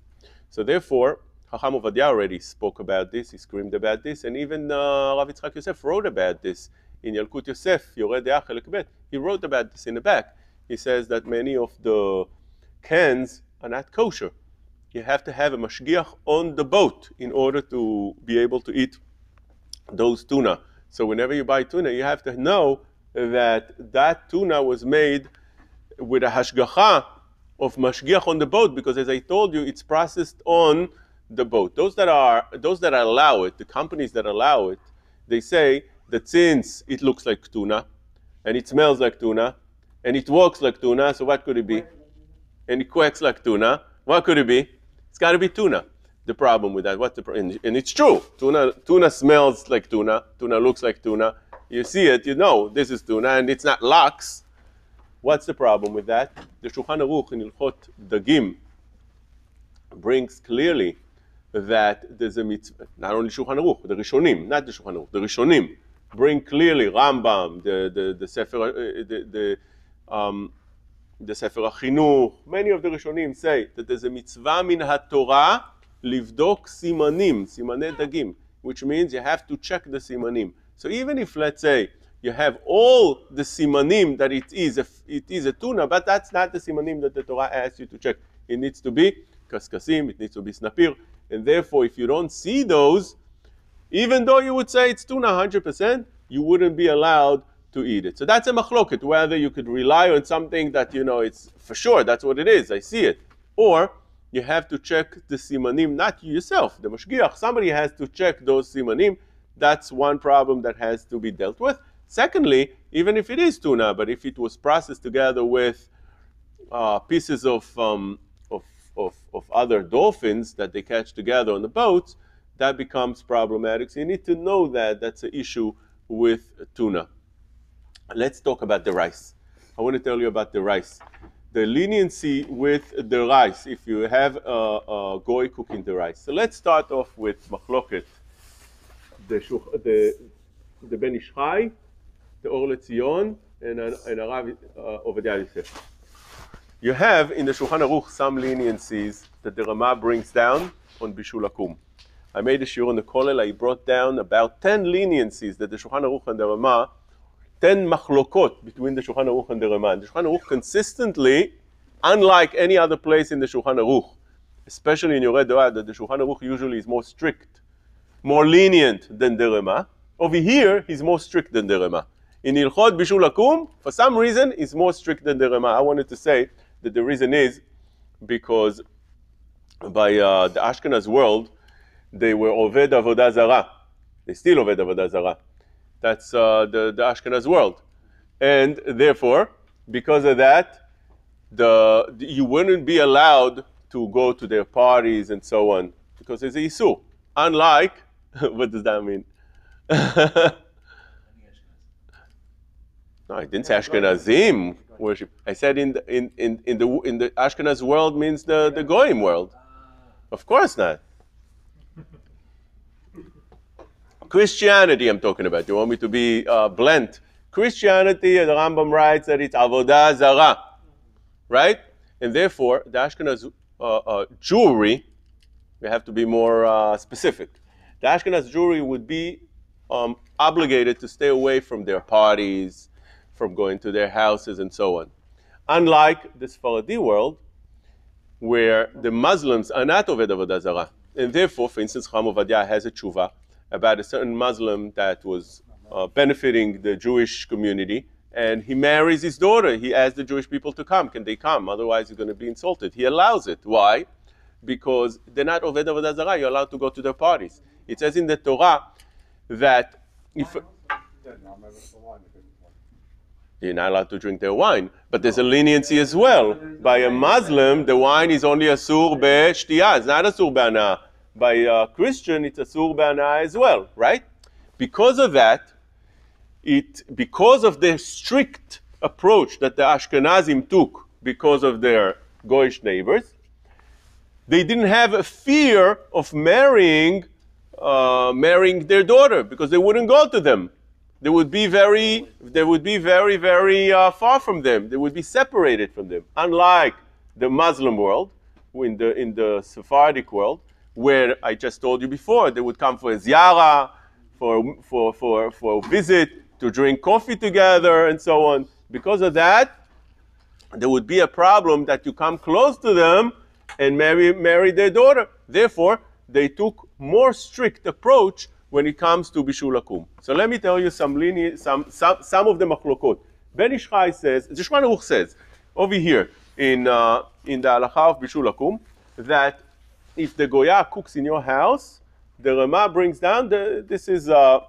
So therefore, Chacham Ovadia already spoke about this. He screamed about this. And even Rav Yitzchak Yosef wrote about this in Yalkut Yosef, Yoreh De'ah Chelek Bet. He wrote about this in the back. He says that many of the cans are not kosher. You have to have a mashgiach on the boat in order to be able to eat those tuna. So whenever you buy tuna, you have to know that tuna was made with a hashgacha of mashgiach on the boat, because as I told you, it's processed on the boat. Those that allow it, the companies that allow it, they say that since it looks like tuna, and it smells like tuna, and it walks like tuna, so what could it be? And it quacks like tuna, what could it be? It's got to be tuna. The problem with that, and it's true. Tuna smells like tuna. Tuna looks like tuna. You see it, you know this is tuna, and it's not lax. What's the problem with that? The Shulchan Aruch in Ilchot Dagim brings clearly that there's a mitzvah. Not only Shulchan Aruch, the Rishonim, not the Shulchan Aruch, the Rishonim bring clearly Rambam, the Sefer, the Sefer HaChinuch. Many of the Rishonim say that there's a mitzvah min haTorah livdok simanim, simanei dagim, which means you have to check the simanim. So even if, let's say, you have all the simanim that it is a tuna, but that's not the simanim that the Torah asks you to check. It needs to be kaskasim, it needs to be snapir, and therefore if you don't see those, even though you would say it's tuna 100%, you wouldn't be allowed to eat it. So that's a machloket, whether you could rely on something that, it's for sure, that's what it is, I see it. Or you have to check the simanim, not you yourself, the mashgiach, somebody has to check those simanim. That's one problem that has to be dealt with. Secondly, even if it is tuna, but if it was processed together with pieces of other dolphins that they catch together on the boats, that becomes problematic. So you need to know that that's an issue with tuna. Let's talk about the rice. I want to tell you about the rice. The leniency with the rice, if you have a goy cooking the rice. So let's start off with machloket, the Ben Ish Chai, the Or LeZion, and Rav Ovadia Yosef. You have in the Shulchan Aruch some leniencies that the Rama brings down on Bishul Akum. I made a shiur on the Kollel. I brought down about 10 leniencies that the Shulchan Aruch and the Rama, 10 machlokot between the Shulchan Aruch and the Rama. And the Shulchan Aruch consistently, unlike any other place in the Shulchan Aruch, especially in Yoreh De'ah, that the Shulchan Aruch usually is more strict, more lenient than the Rama. Over here, he's more strict than the Rama. In Ilchot Bishul Akum, for some reason, he's more strict than the Rama. I wanted to say that the reason is because by the Ashkenaz world, they were Oved Avodah Zarah. They still Oved Avodah Zarah. That's the Ashkenaz world. And therefore, because of that, you wouldn't be allowed to go to their parties and so on, because there's a Yisur. Unlike, what does that mean? No, I didn't say Ashkenazim worship. I said in the Ashkenaz world means the Goyim world. Of course not. Christianity I'm talking about. You want me to be blunt? Christianity, the Rambam writes that it's avodah zarah, right? And therefore, the Ashkenaz Jewry, we have to be more specific. The Ashkenaz Jewry would be obligated to stay away from their parties, from going to their houses and so on. Unlike the Sephardi world, where the Muslims are not oved avodah zarah. And therefore, for instance, Chacham Ovadia has a tshuva about a certain Muslim that was benefiting the Jewish community, and he marries his daughter. He asks the Jewish people to come. Can they come? Otherwise, he's going to be insulted. He allows it. Why? Because they're not oved avodah zarah. You're allowed to go to their parties. It says in the Torah that if you're not allowed to drink their wine. But there's a leniency as well. By a Muslim, the wine is only asur be'shtiyah. It's not asur be'anah. By a Christian, it's asur be'anah as well, right? Because of that, because of the strict approach that the Ashkenazim took because of their Goyish neighbors, they didn't have a fear of marrying their daughter because they wouldn't go to them. They would be very, very far from them. They would be separated from them. Unlike the Muslim world, in the Sephardic world, where I just told you before, they would come for a ziyara, for a visit, to drink coffee together, and so on. Because of that, there would be a problem that you come close to them and marry their daughter. Therefore, they took more strict approach when it comes to Bishul Akum. So let me tell you some of the machlokot. Ben Ish Chai says, the Shulchan Aruch says, over here in the halacha of Bishul Akum, that if the Goya cooks in your house, the Rama brings down, this is the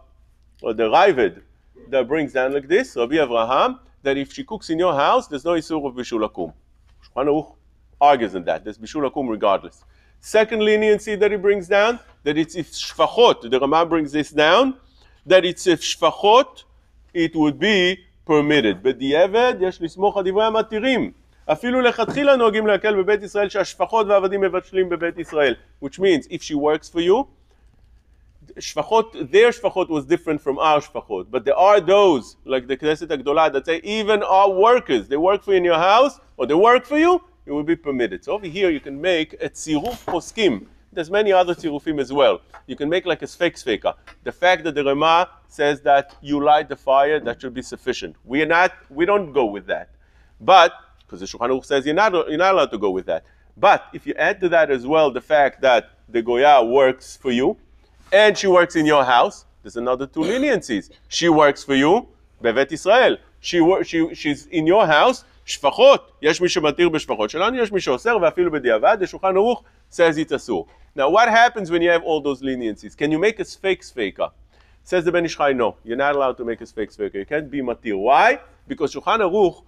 Ravid that brings down like this, Rabbi Avraham, that if she cooks in your house, there's no Isur of Bishul Akum. Shulchan Aruch argues on that. There's Bishul Akum regardless. Second leniency that he brings down, that it's if shfachot, the Rama brings this down, that it's if shfachot, it would be permitted. בדיעבד יש לסמוך על דברי המתירים. אפילו לכתחילה נוהגים להקל בבית ישראל שהשפחות והעבדים מבשלים בבית ישראל. Which means, if she works for you, shfachot, their shfachot was different from our shfachot. But there are those, like the Knesset HaGdolah, that say even our workers, they work for you in your house, or they work for you, it will be permitted. So over here you can make a tziruf poskim. There's many other tzirufim as well. You can make like a sveka. The fact that the Rama says that you light the fire, that should be sufficient. We don't go with that. But, because the Shulchan Aruch says you're not allowed to go with that. But if you add to that as well the fact that the Goya works for you, and she works in your house, there's another two leniencies. She works for you, Bevet Israel. She's in your house, שפחות, יש מי שמתיר בשפחות שלנו, יש מי שאוסר, ואפילו בדיעבד, the Shulchan Aruch says it's asur. Now what happens when you have all those leniencies? Can you make a fake sveka? Says the Ben Ish Chai, no, you're not allowed to make a fake sveka. You can't be matir. Why? Because Shulchan Aruch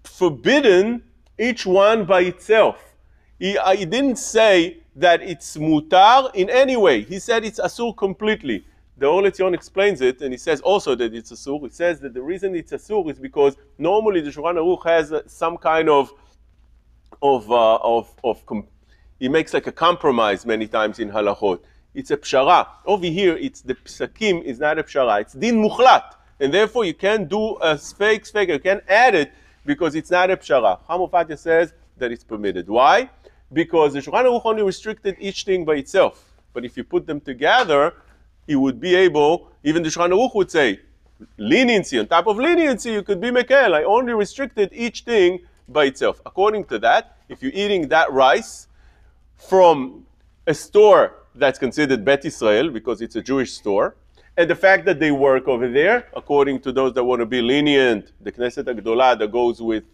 forbidden each one by itself. He didn't say that it's mutar in any way. He said it's asur completely. The Or Letzion explains it, and he says also that it's asur. He says that the reason it's asur is because normally the Shulchan Aruch has some kind he makes like a compromise many times in halachot. It's a pshara. Over here, it's the psakim is not a pshara. It's din muchlat, and therefore you can't do a fake. You can't add it because it's not a pshara. Chacham Ovadia says that it's permitted. Why? Because the Shulchan Aruch only restricted each thing by itself. But if you put them together, you would be able, even the Shulchan Aruch would say, leniency, on top of leniency, you could be mekel. I only restricted each thing by itself. According to that, if you're eating that rice from a store that's considered Bet Israel, because it's a Jewish store, and the fact that they work over there, according to those that want to be lenient, the Knesset HaGdolah that goes with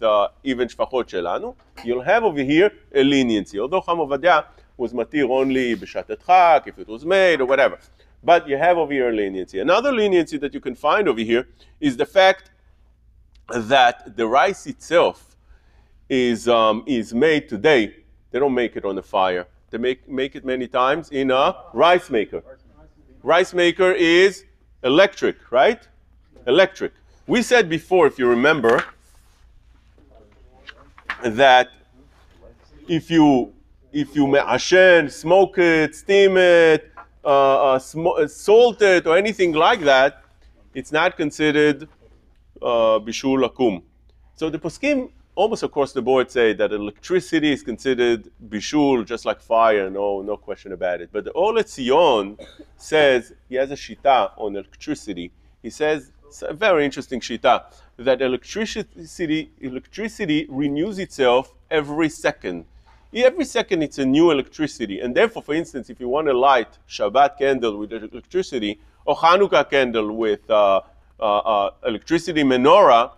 even Shfachot Shelanu, you'll have over here a leniency. Although Chacham Ovadia was matir only b'shat adchak, if it was made, or whatever. But you have over here a leniency. Another leniency that you can find over here is the fact that the rice itself is made today. They don't make it on the fire. They make it many times in a rice maker. rice maker is electric, right? Electric. We said before, if you remember, that if you me'ashen, smoke it, steam it, salt it, or anything like that, it's not considered bishul akum. So the poskim almost across the board say that electricity is considered bishul, just like fire, no question about it. But the Or Letzion says, he has a shita on electricity. He says, it's a very interesting shita, that electricity renews itself every second. Every second it's a new electricity. And therefore, for instance, if you want to light Shabbat candle with electricity, or Hanukkah candle with electricity menorah,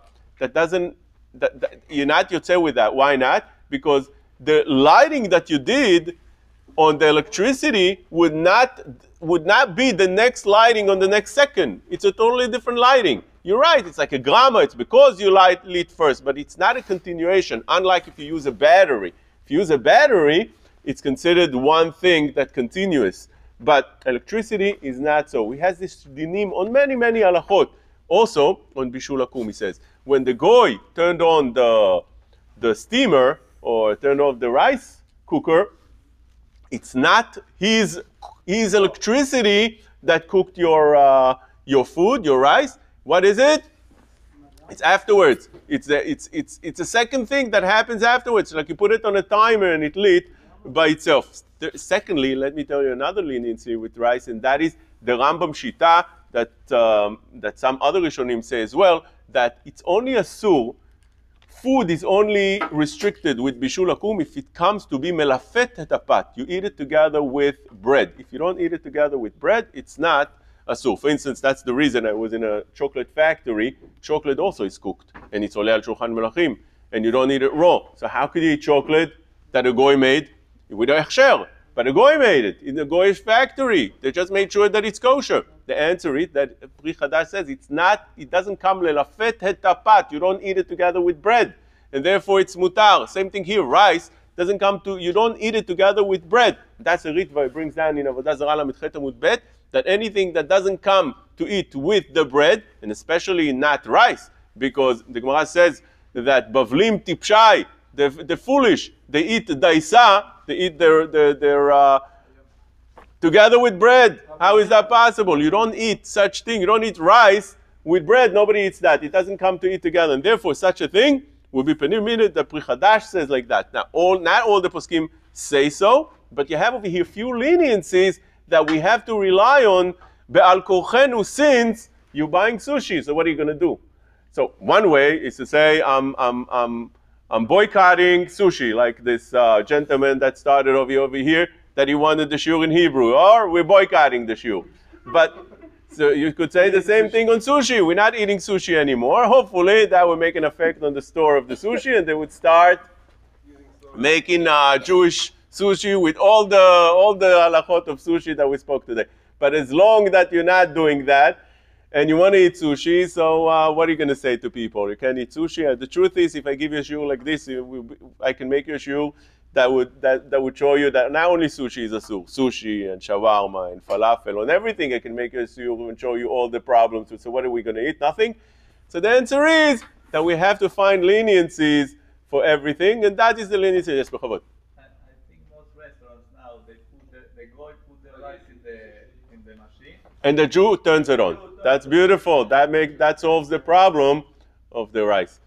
you're not yotzeh with that. Why not? Because the lighting that you did on the electricity would not be the next lighting on the next second. It's a totally different lighting. You're right, it's like a grama, it's because you lit first, but it's not a continuation, unlike if you use a battery. If you use a battery, it's considered one thing that continuous. But electricity is not so. He has this dinim on many, many halachot. Also, on Bishul Akum, he says, when the goy turned on the steamer or turned off the rice cooker, it's not his electricity that cooked your food, your rice. What is it? It's afterwards. It's a second thing that happens afterwards. Like you put it on a timer and it lit by itself. Secondly, let me tell you another leniency with rice, and that is the Rambam Shita that some other Rishonim say as well, that it's only asur. Food is only restricted with bishul akum if it comes to be melafet hetapat. You eat it together with bread. If you don't eat it together with bread, it's not asur. For instance, that's the reason I was in a chocolate factory. Chocolate also is cooked, and it's oleh al shulchan melachim, and you don't eat it raw. So how could you eat chocolate that a goy made with a hechsher? But a goy made it in a goyish factory. They just made sure that it's kosher. The answer is that Pri Chadash says it doesn't come lelafet hetapat. You don't eat it together with bread, and therefore it's mutar. Same thing here. Rice doesn't come to. You don't eat it together with bread. That's a ritva. It brings down in Avodah Zarah Lamed Chet Amud Bet that anything that doesn't come to eat with the bread, and especially not rice, because the Gemara says that bavlim tipshai, the foolish, they eat daisa. They eat their together with bread. How is that possible? You don't eat such thing. You don't eat rice with bread. Nobody eats that. It doesn't come to eat together. And therefore, such a thing will be penim minute. The Pri Chadash says like that. Now, not all the poskim say so, but you have over here few leniencies that we have to rely on. Be'al kochenu, since you're buying sushi. So what are you going to do? So one way is to say I'm boycotting sushi, like this gentleman that started over here, that he wanted the shiur in Hebrew, or we're boycotting the shiur. But so you could say the same thing on sushi. We're not eating sushi anymore. Hopefully that will make an effect on the store of the sushi, and they would start making Jewish sushi with all the halachot of sushi that we spoke today. But as long that you're not doing that, and you want to eat sushi, so what are you going to say to people? You can't eat sushi. The truth is, if I give you a shiur like this, I can make you a shiur that would show you that not only sushi is asur, sushi and shawarma and falafel and everything. I can make you a shiur and show you all the problems. So what are we going to eat? Nothing. So the answer is that we have to find leniencies for everything, and that is the leniency. Yes, Bechavot. I think most restaurants now they put the rice in the machine. And the Jew turns it on. That's beautiful. That solves the problem of the rice.